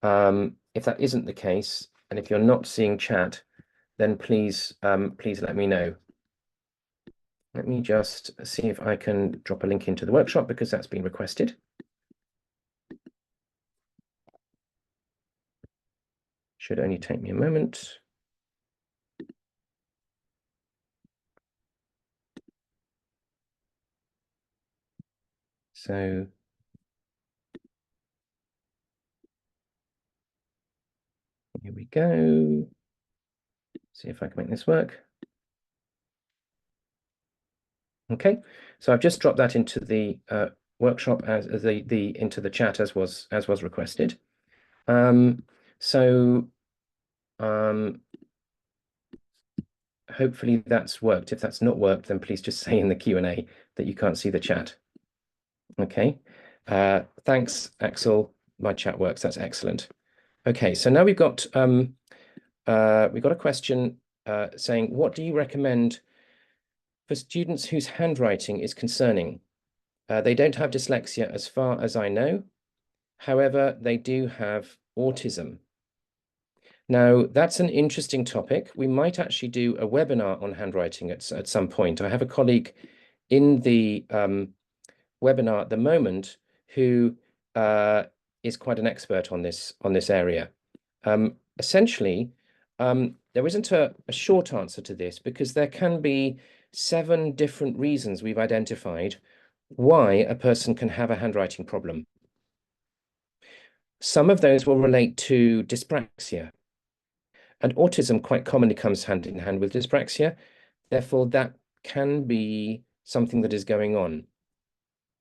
If that isn't the case, and if you're not seeing chat, then please let me know. Let me just see if I can drop a link into the workshop because that's been requested. Should only take me a moment. So here we go. See if I can make this work. Okay, so I've just dropped that into the workshop as the into the chat as was requested. Hopefully that's worked. If that's not worked, then please just say in the Q&A that you can't see the chat. Okay, thanks, Axel. My chat works. That's excellent. Okay, so now we've got a question saying, what do you recommend for students whose handwriting is concerning? They don't have dyslexia as far as I know. However, they do have autism. Now, that's an interesting topic. We might actually do a webinar on handwriting at some point. I have a colleague in the webinar at the moment who is quite an expert on this area. Essentially, there isn't a short answer to this, because there can be 7 different reasons we've identified why a person can have a handwriting problem. Some of those will relate to dyspraxia, and autism quite commonly comes hand in hand with dyspraxia. Therefore, that can be something that is going on.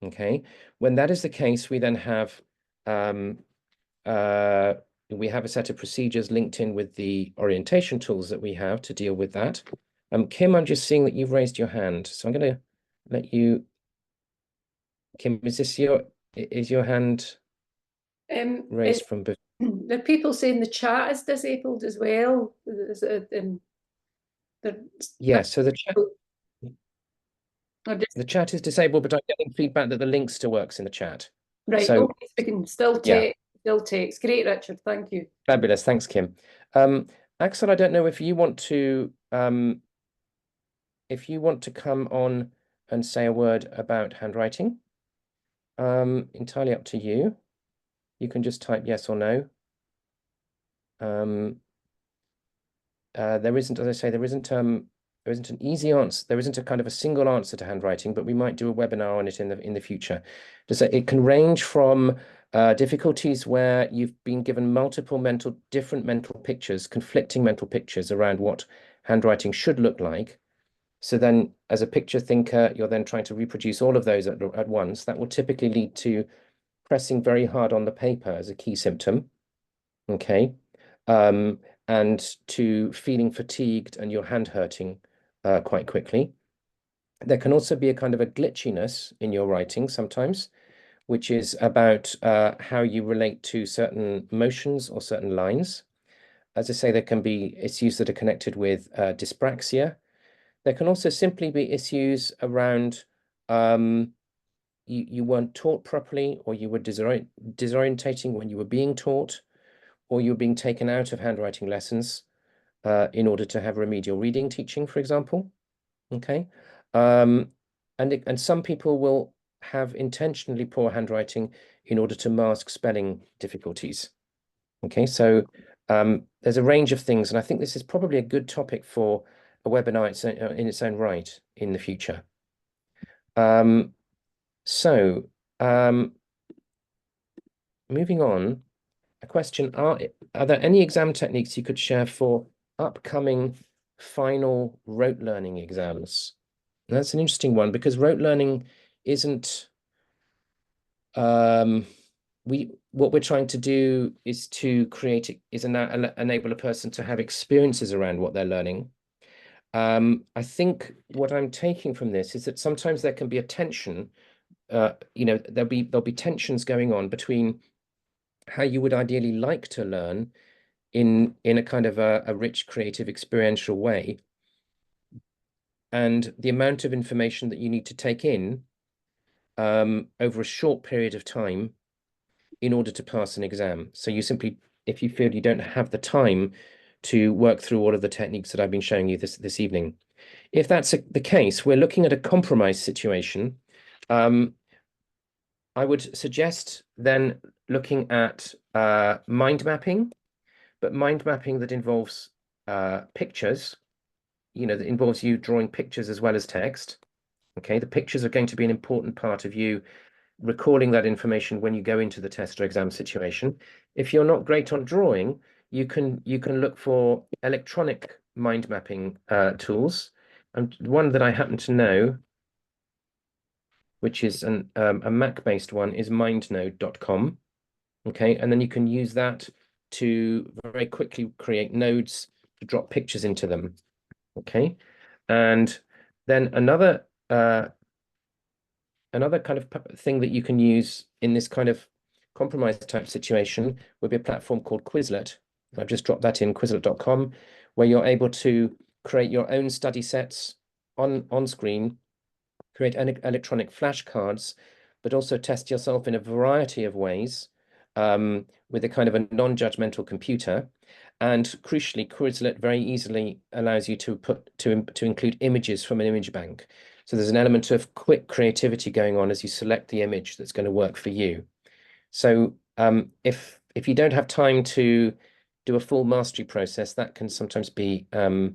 Okay, when that is the case, we then have we have a set of procedures linked in with the orientation tools that we have to deal with that. Kim, I'm just seeing that you've raised your hand, so I'm going to let you. Kim, is your hand raised from before? There are people saying the chat is disabled as well. Yeah, so the chat is disabled, but I'm getting feedback that the link still works in the chat. Right, so okay, we can still text. Still text. Great, Richard. Thank you. Fabulous. Thanks, Kim. Axel, I don't know if you want to come on and say a word about handwriting. Entirely up to you. You can just type yes or no. There isn't, as I say, there isn't an easy answer. There isn't a kind of a single answer to handwriting, but we might do a webinar on it in the future. It can range from difficulties where you've been given different mental pictures, conflicting mental pictures around what handwriting should look like. So then, as a picture thinker, you're then trying to reproduce all of those at once. That will typically lead to pressing very hard on the paper as a key symptom. Okay. And to feeling fatigued and your hand hurting quite quickly. There can also be a kind of a glitchiness in your writing sometimes, which is about how you relate to certain motions or certain lines. As I say, there can be issues that are connected with dyspraxia. There can also simply be issues around you weren't taught properly, or you were disorientating when you were being taught, or you were being taken out of handwriting lessons in order to have remedial reading teaching, for example. Okay. And some people will have intentionally poor handwriting in order to mask spelling difficulties. Okay, so there's a range of things, and I think this is probably a good topic for a webinar in its own right in the future. Moving on, a question, are there any exam techniques you could share for upcoming final rote learning exams? And that's an interesting one, because rote learning isn't what we're trying to do is to enable a person to have experiences around what they're learning. I think what I'm taking from this is that sometimes there can be a tension. There'll be tensions going on between how you would ideally like to learn in a kind of a rich, creative, experiential way, and the amount of information that you need to take in over a short period of time in order to pass an exam. So you simply, if you feel you don't have the time to work through all of the techniques that I've been showing you this evening. If that's the case, we're looking at a compromise situation. I would suggest then looking at mind mapping, but mind mapping that involves pictures, that involves you drawing pictures as well as text. Okay, the pictures are going to be an important part of you recalling that information when you go into the test or exam situation. If you're not great on drawing, you can look for electronic mind mapping tools. And one that I happen to know, which is a Mac-based one, is mindnode.com. Okay, and then you can use that to very quickly create nodes to drop pictures into them. Okay, and then another kind of thing that you can use in this kind of compromise type situation would be a platform called Quizlet. I've just dropped that in, quizlet.com, where you're able to create your own study sets on screen, create electronic flashcards, but also test yourself in a variety of ways with a kind of a non-judgmental computer. And crucially, Quizlet very easily allows you to include images from an image bank. So there's an element of quick creativity going on as you select the image that's going to work for you. So if you don't have time to do a full mastery process, that can sometimes be a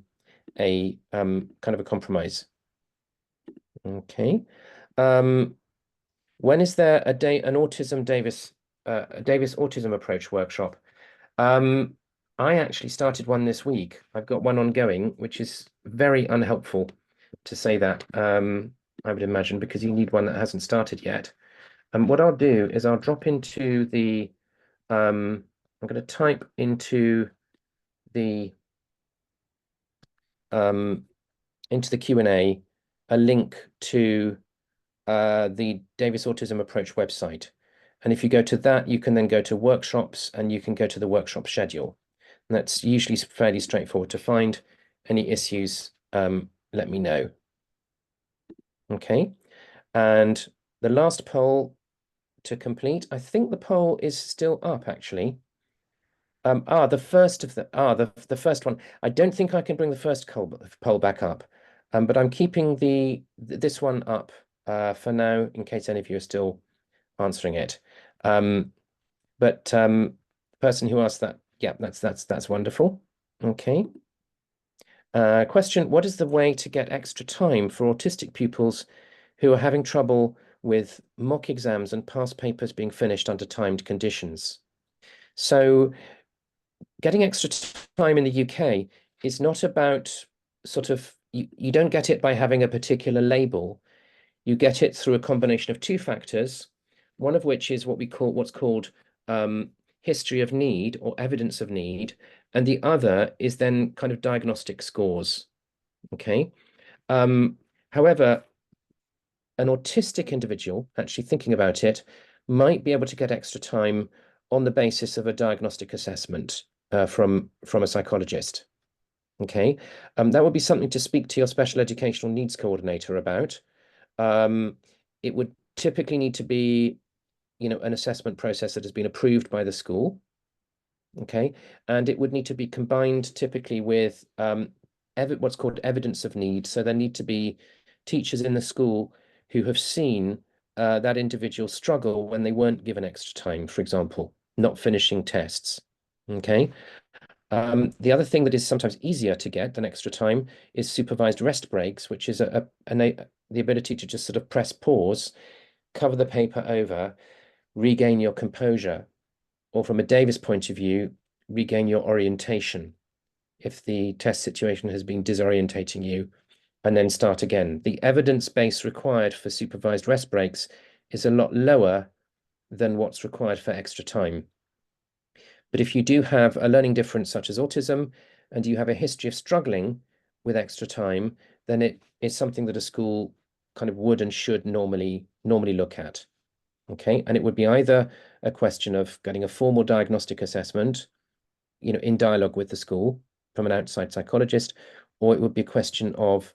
kind of a compromise. Okay. When is there an autism Davis autism approach workshop? I actually started one this week. I've got one ongoing, which is very unhelpful to say that, I would imagine, because you need one that hasn't started yet. And what I'll do is I'll drop into the, I'm going to type into the Q&A a link to the Davis Autism Approach website. And if you go to that, you can then go to workshops and you can go to the workshop schedule. And that's usually fairly straightforward to find. Any issues, let me know. Okay. And the last poll to complete, I think the poll is still up actually. The first one. I don't think I can bring the first poll back up, but I'm keeping this one up for now in case any of you are still answering it. But the person who asked that, yeah, that's wonderful. Okay. Question: what is the way to get extra time for autistic pupils who are having trouble with mock exams and past papers being finished under timed conditions? So getting extra time in the UK is not about sort of, you don't get it by having a particular label. You get it through a combination of two factors, one of which is what's called history of need or evidence of need, and the other is then kind of diagnostic scores. Okay. However, an autistic individual, actually thinking about it, might be able to get extra time on the basis of a diagnostic assessment from a psychologist. Okay, that would be something to speak to your special educational needs coordinator about. It would typically need to be, an assessment process that has been approved by the school. Okay, and it would need to be combined typically with what's called evidence of need. So there need to be teachers in the school who have seen that individual struggle when they weren't given extra time, for example, not finishing tests. Okay. The other thing that is sometimes easier to get than extra time is supervised rest breaks, which is the ability to just sort of press pause, cover the paper over, regain your composure, or from a Davis point of view, regain your orientation if the test situation has been disorientating you, and then start again. The evidence base required for supervised rest breaks is a lot lower than what's required for extra time. But if you do have a learning difference such as autism, and you have a history of struggling with extra time, then it is something that a school kind of would and should normally look at. Okay, and it would be either a question of getting a formal diagnostic assessment, in dialogue with the school from an outside psychologist, or it would be a question of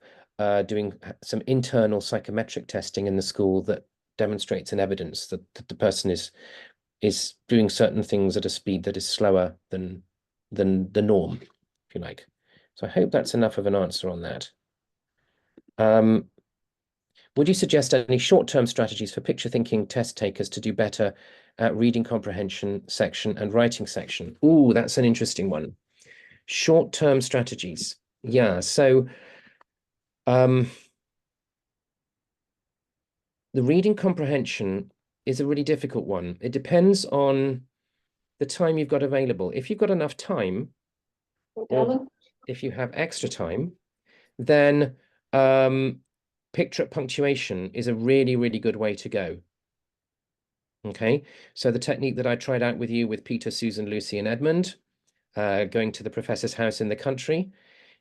doing some internal psychometric testing in the school that demonstrates an evidence that the person is doing certain things at a speed that is slower than the norm, if you like. So I hope that's enough of an answer on that. Would you suggest any short-term strategies for picture thinking test takers to do better at reading comprehension section and writing section? Ooh, that's an interesting one. Short-term strategies. Yeah, so the reading comprehension is a really difficult one. It depends on the time you've got available. If you've got enough time, or if you have extra time, then picture punctuation is a really, really good way to go. Okay, so the technique that I tried out with you with Peter, Susan, Lucy, and Edmund, going to the professor's house in the country,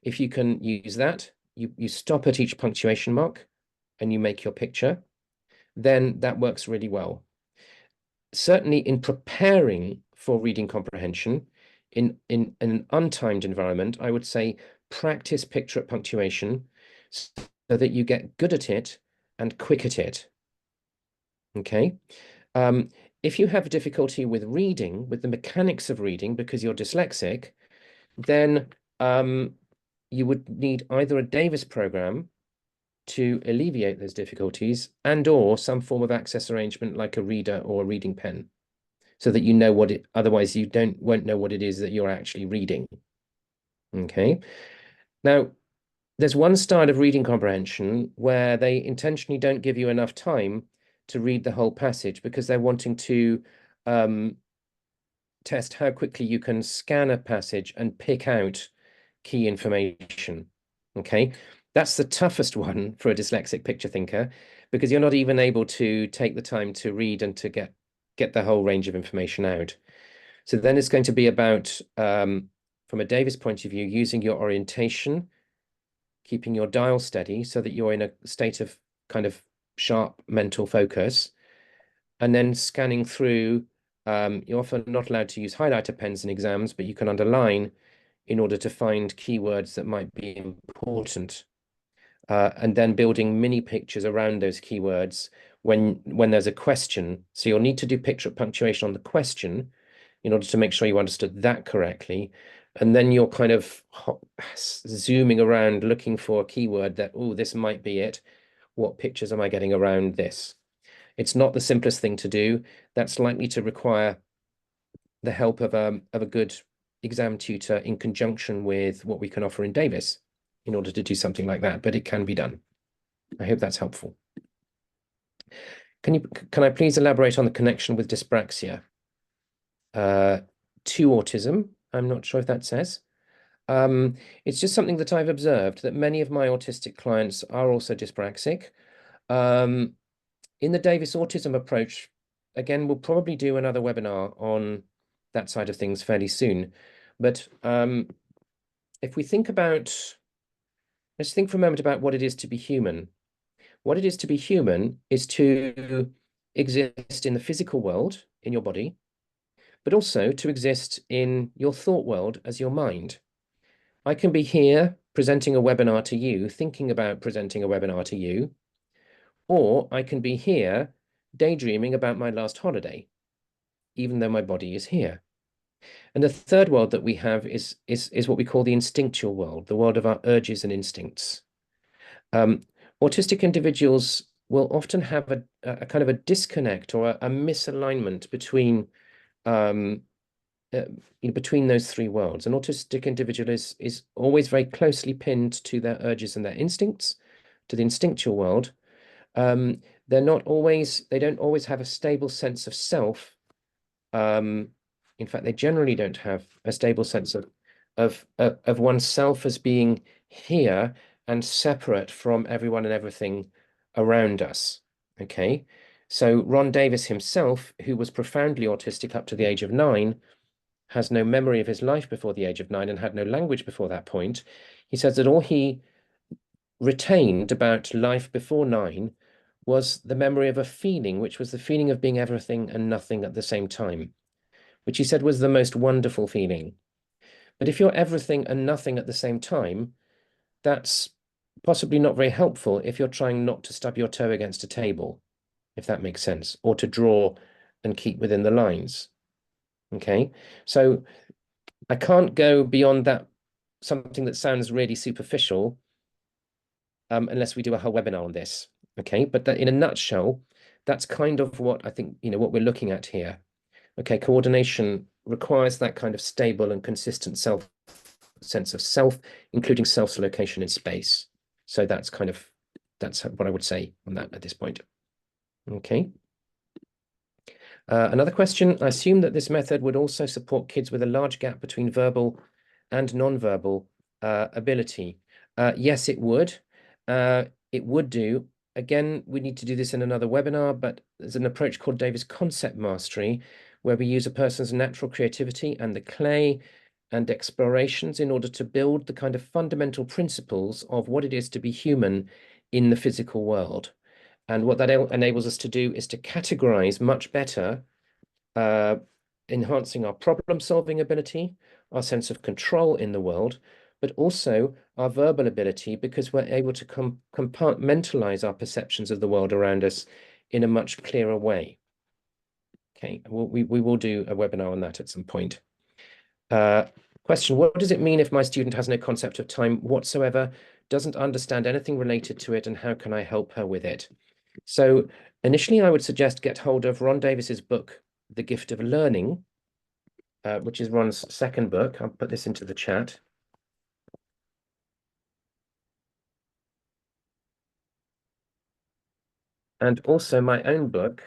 if you can use that, you stop at each punctuation mark and you make your picture, then that works really well. Certainly in preparing for reading comprehension in an untimed environment, I would say practice picture punctuation so that you get good at it and quick at it. Okay. If you have difficulty with reading, with the mechanics of reading because you're dyslexic, then you would need either a Davis program to alleviate those difficulties, and or some form of access arrangement like a reader or a reading pen, so that you know what it, otherwise you won't know what it is that you're actually reading. Okay. Now, there's one style of reading comprehension where they intentionally don't give you enough time to read the whole passage because they're wanting to test how quickly you can scan a passage and pick out key information. Okay, that's the toughest one for a dyslexic picture thinker, because you're not even able to take the time to read and to get the whole range of information out. So then it's going to be about, from a Davis point of view, using your orientation, keeping your dial steady so that you're in a state of kind of sharp mental focus, and then scanning through. You're often not allowed to use highlighter pens in exams, but you can underline in order to find keywords that might be important. And then building mini pictures around those keywords when there's a question. So you'll need to do picture punctuation on the question in order to make sure you understood that correctly. And then you're kind of zooming around looking for a keyword that, oh, this might be it. What pictures am I getting around this? It's not the simplest thing to do. That's likely to require the help of a good exam tutor in conjunction with what we can offer in Davis in order to do something like that, but it can be done. I hope that's helpful. Can I please elaborate on the connection with dyspraxia to autism? I'm not sure if that says. It's just something that I've observed, that many of my autistic clients are also dyspraxic. In the Davis autism approach, again, we'll probably do another webinar on that side of things fairly soon. But if we think about, let's think for a moment about what it is to be human. What it is to be human is to exist in the physical world, in your body, but also to exist in your thought world as your mind. I can be here presenting a webinar to you, thinking about presenting a webinar to you, or I can be here daydreaming about my last holiday, even though my body is here. And the third world that we have is what we call the instinctual world, the world of our urges and instincts. Autistic individuals will often have a kind of a disconnect or a misalignment between between those three worlds. An autistic individual is always very closely pinned to their urges and their instincts, to the instinctual world. They don't always have a stable sense of self. In fact, they generally don't have a stable sense of oneself as being here and separate from everyone and everything around us. Okay, so Ron Davis himself, who was profoundly autistic up to the age of 9, has no memory of his life before the age of 9 and had no language before that point. He says that all he retained about life before 9 was the memory of a feeling, which was the feeling of being everything and nothing at the same time, which he said was the most wonderful feeling. But if you're everything and nothing at the same time, that's possibly not very helpful if you're trying not to stub your toe against a table, if that makes sense, or to draw and keep within the lines. Okay, so I can't go beyond that, something that sounds really superficial, unless we do a whole webinar on this. Okay, but that in a nutshell, that's kind of what I think, what we're looking at here. Okay, coordination requires that kind of stable and consistent sense of self, including self's location in space. So that's what I would say on that at this point. Okay. Another question, I assume that this method would also support kids with a large gap between verbal and non-verbal ability. Yes, it would. It would do. Again, we need to do this in another webinar, but there's an approach called Davis Concept Mastery, where we use a person's natural creativity and the clay and explorations in order to build the kind of fundamental principles of what it is to be human in the physical world. And what that enables us to do is to categorize much better, enhancing our problem-solving ability, our sense of control in the world, but also our verbal ability, because we're able to compartmentalize our perceptions of the world around us in a much clearer way. Okay, we will do a webinar on that at some point. Question, what does it mean if my student has no concept of time whatsoever? doesn't understand anything related to it, and how can I help her with it? So initially, I would suggest get hold of Ron Davis's book, The Gift of Learning, which is Ron's second book. I'll put this into the chat. And also my own book,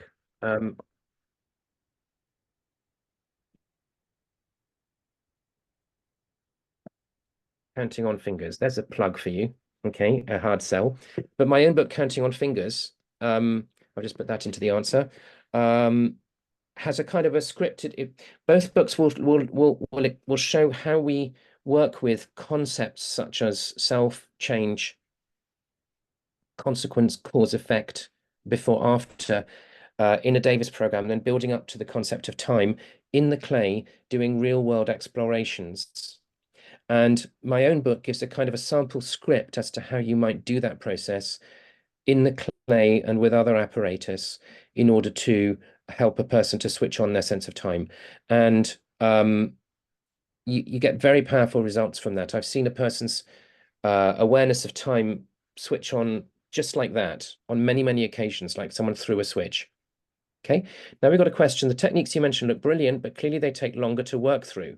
Counting on Fingers. There's a plug for you. Okay, a hard sell. But my own book, Counting on Fingers, I'll just put that into the answer, has a kind of a scripted. Both books will show how we work with concepts such as self, change, consequence, cause, effect, before, after, in a Davis program, and then building up to the concept of time in the clay, doing real world explorations. And my own book gives a kind of a sample script as to how you might do that process in the clay and with other apparatus in order to help a person to switch on their sense of time. And you get very powerful results from that. I've seen a person's awareness of time switch on just like that on many, many occasions, like someone threw a switch. Okay, now we've got a question. The techniques you mentioned look brilliant, but clearly they take longer to work through.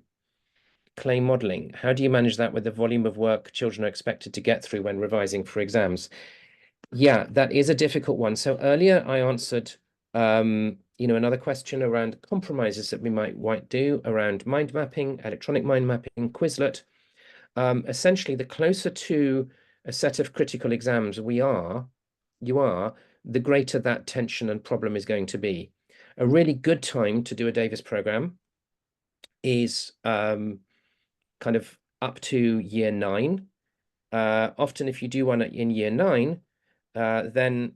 Clay modeling, how do you manage that with the volume of work children are expected to get through when revising for exams? Yeah, that is a difficult one. So earlier I answered, another question around compromises that we might do around mind mapping, electronic mind mapping, Quizlet. Essentially, the closer to a set of critical exams you are, the greater that tension and problem is going to be. A really good time to do a Davis program is kind of up to year 9. Often if you do one in year 9, then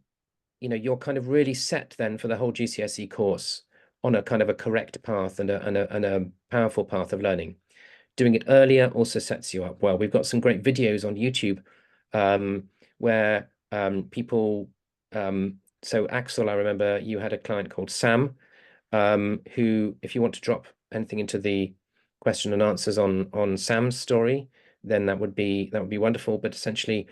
you're kind of really set then for the whole GCSE course on a kind of a correct path and a powerful path of learning. Doing it earlier also sets you up well. We've got some great videos on YouTube where people, so Axel, I remember you had a client called Sam, who, if you want to drop anything into the question and answers on Sam's story, then that would be wonderful. But essentially,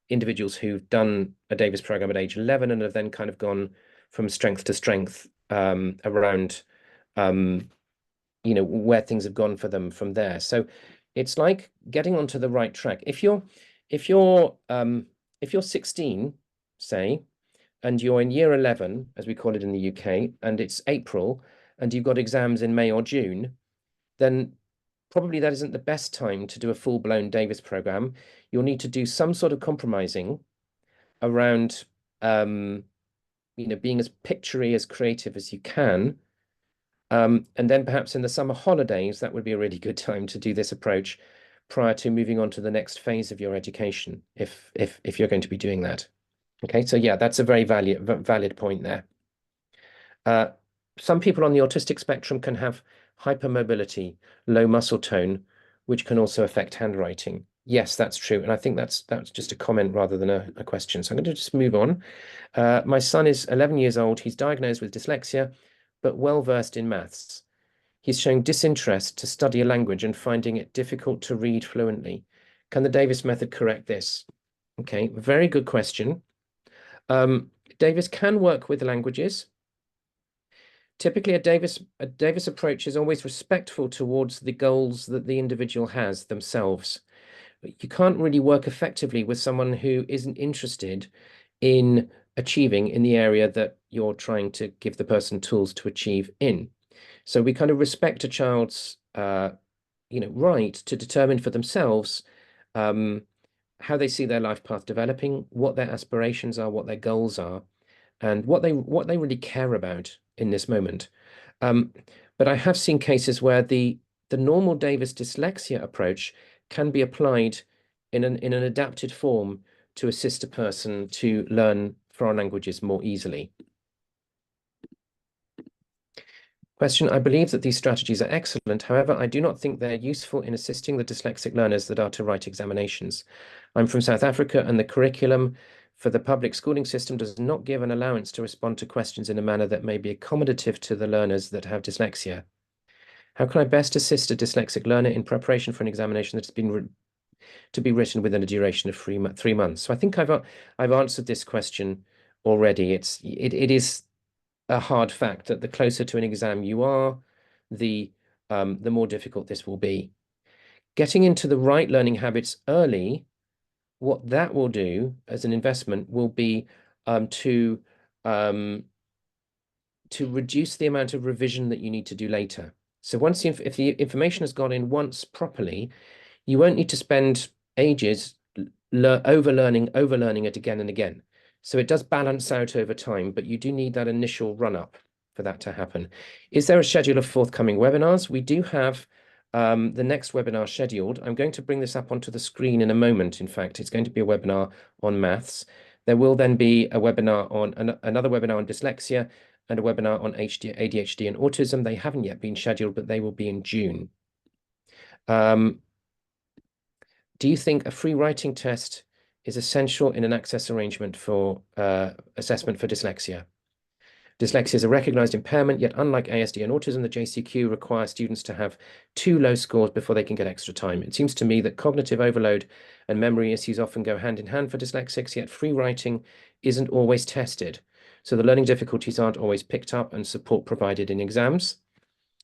individuals who've done a Davis program at age 11 and have then kind of gone from strength to strength around where things have gone for them from there. So it's like getting onto the right track. If you're 16, say, and you're in year 11, as we call it in the UK, and it's April, and you've got exams in May or June, then probably that isn't the best time to do a full-blown Davis program. You'll need to do some sort of compromising around, being as picture-y, as creative as you can. And then perhaps in the summer holidays, that would be a really good time to do this approach prior to moving on to the next phase of your education, if you're going to be doing that. Okay, so yeah, that's a very valid point there. Some people on the autistic spectrum can have hypermobility, low muscle tone, which can also affect handwriting. Yes, that's true. And I think that's just a comment rather than a question. So I'm going to just move on. My son is 11 years old. He's diagnosed with dyslexia, but well-versed in maths. He's showing disinterest to study a language and finding it difficult to read fluently. Can the Davis method correct this? Okay, very good question. Davis can work with languages. Typically, a Davis approach is always respectful towards the goals that the individual has themselves. You can't really work effectively with someone who isn't interested in achieving in the area that you're trying to give the person tools to achieve in. So we kind of respect a child's right to determine for themselves how they see their life path developing, what their aspirations are, what their goals are, and what they really care about in this moment. But I have seen cases where the normal Davis dyslexia approach can be applied in an adapted form to assist a person to learn foreign languages more easily. Question, I believe that these strategies are excellent. However, I do not think they're useful in assisting the dyslexic learners that are to write examinations. I'm from South Africa, and the curriculum for the public schooling system does not give an allowance to respond to questions in a manner that may be accommodative to the learners that have dyslexia. How can I best assist a dyslexic learner in preparation for an examination that has been to be written within a duration of 3 months. So I think I've answered this question already. It is a hard fact that the closer to an exam you are, the more difficult this will be. Getting into the right learning habits early, what that will do as an investment will be to reduce the amount of revision that you need to do later. So once if the information has gone in once properly, you won't need to spend ages overlearning it again and again. So it does balance out over time, but you do need that initial run up for that to happen. Is there a schedule of forthcoming webinars? We do have the next webinar scheduled. I'm going to bring this up onto the screen in a moment. In fact, it's going to be a webinar on maths. There will then be a webinar on another webinar on dyslexia and a webinar on ADHD and autism. They haven't yet been scheduled, but they will be in June. Do you think a free writing test is essential in an access arrangement for assessment for dyslexia? Dyslexia is a recognized impairment, yet unlike ASD and autism, the JCQ requires students to have 2 low scores before they can get extra time. It seems to me that cognitive overload and memory issues often go hand in hand for dyslexics, yet free writing isn't always tested. So the learning difficulties aren't always picked up and support provided in exams.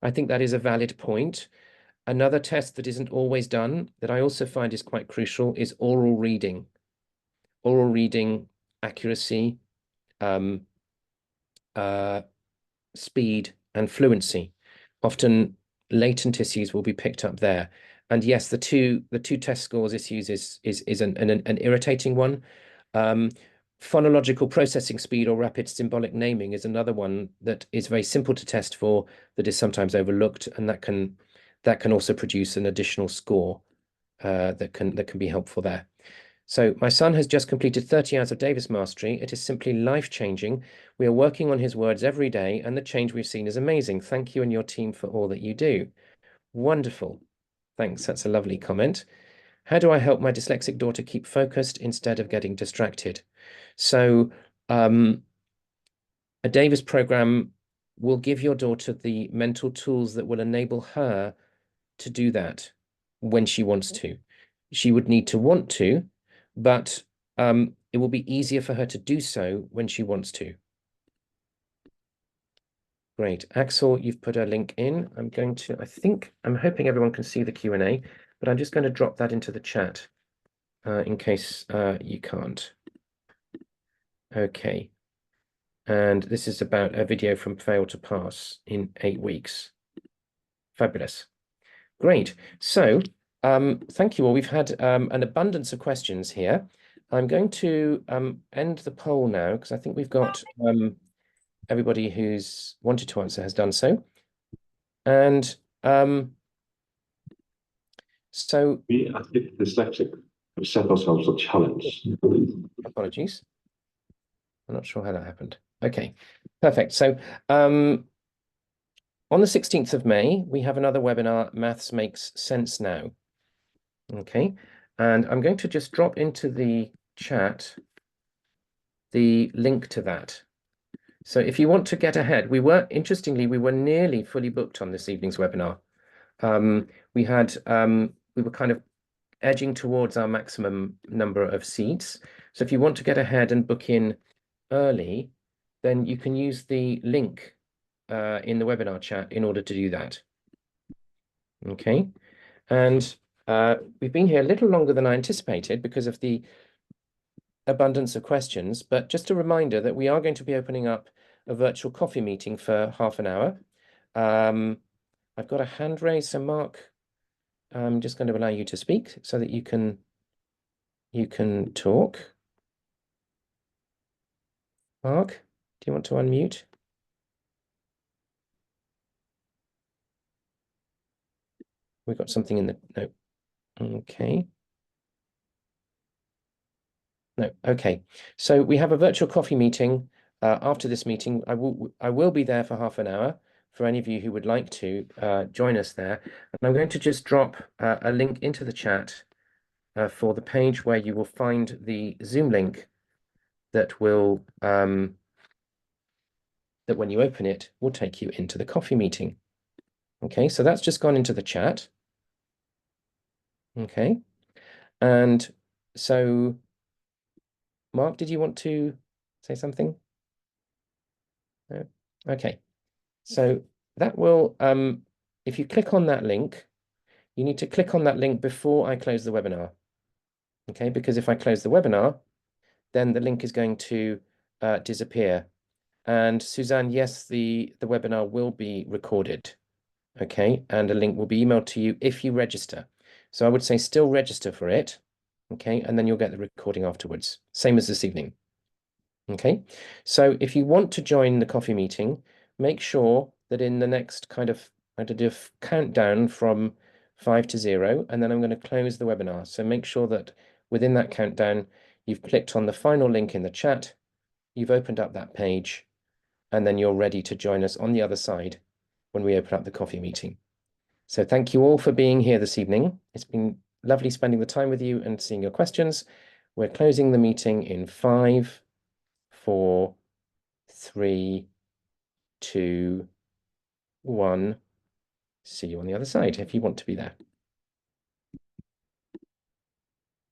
I think that is a valid point. Another test that isn't always done, that I also find is quite crucial, is oral reading. Oral reading, accuracy, speed, and fluency. Often latent issues will be picked up there. And yes, the two test scores issues is an irritating one. Phonological processing speed or rapid symbolic naming is another one that is very simple to test for, that is sometimes overlooked, and that can also produce an additional score that can be helpful there. So my son has just completed 30 hours of Davis mastery. It is simply life-changing. We are working on his words every day, and the change we've seen is amazing. Thank you and your team for all that you do. Wonderful. Thanks. That's a lovely comment. How do I help my dyslexic daughter keep focused instead of getting distracted? So a Davis program will give your daughter the mental tools that will enable her to do that when she wants to. She would need to want to, but it will be easier for her to do so when she wants to. Great. Axel, you've put a link in. I'm hoping everyone can see the Q&A, but I'm just going to drop that into the chat in case you can't. Okay. And this is about a video from Fail to Pass in 8 weeks. Fabulous. Great. So thank you all. We've had an abundance of questions here. I'm going to end the poll now because I think we've got everybody who's wanted to answer has done so. And so we, I think, Dyslexic, have set ourselves a challenge. Apologies. I'm not sure how that happened. Okay, perfect. So on the 16th of May, we have another webinar, Maths Makes Sense Now. Okay, and I'm going to just drop into the chat the link to that. So if you want to get ahead, interestingly, we were nearly fully booked on this evening's webinar. We were kind of edging towards our maximum number of seats. So if you want to get ahead and book in early, then you can use the link in the webinar chat in order to do that. Okay, and we've been here a little longer than I anticipated because of the abundance of questions, but just a reminder that we are going to be opening up a virtual coffee meeting for half an hour. I've got a hand raised, so Mark, I'm just going to allow you to speak so that you can talk. Mark, do you want to unmute? We've got something in the, no, okay. No, okay. So we have a virtual coffee meeting after this meeting. I will be there for half an hour for any of you who would like to join us there. And I'm going to just drop a link into the chat for the page where you will find the Zoom link that will that when you open it will take you into the coffee meeting. Okay, so that's just gone into the chat. Okay, And so, Mark, did you want to say something? No? Okay. So that will, if you click on that link, you need to click on that link before I close the webinar. Okay, because if I close the webinar, then the link is going to disappear. And Suzanne, yes, the webinar will be recorded. Okay, and a link will be emailed to you if you register. So I would say still register for it. Okay, and then you'll get the recording afterwards. Same as this evening. Okay, so if you want to join the coffee meeting, make sure that in the next kind of, I did a countdown from 5 to 0, and then I'm going to close the webinar. So make sure that within that countdown, you've clicked on the final link in the chat, you've opened up that page, and then you're ready to join us on the other side when we open up the coffee meeting. So thank you all for being here this evening. It's been lovely spending the time with you and seeing your questions. We're closing the meeting in 5, 4, 3, 2, 1. See you on the other side if you want to be there.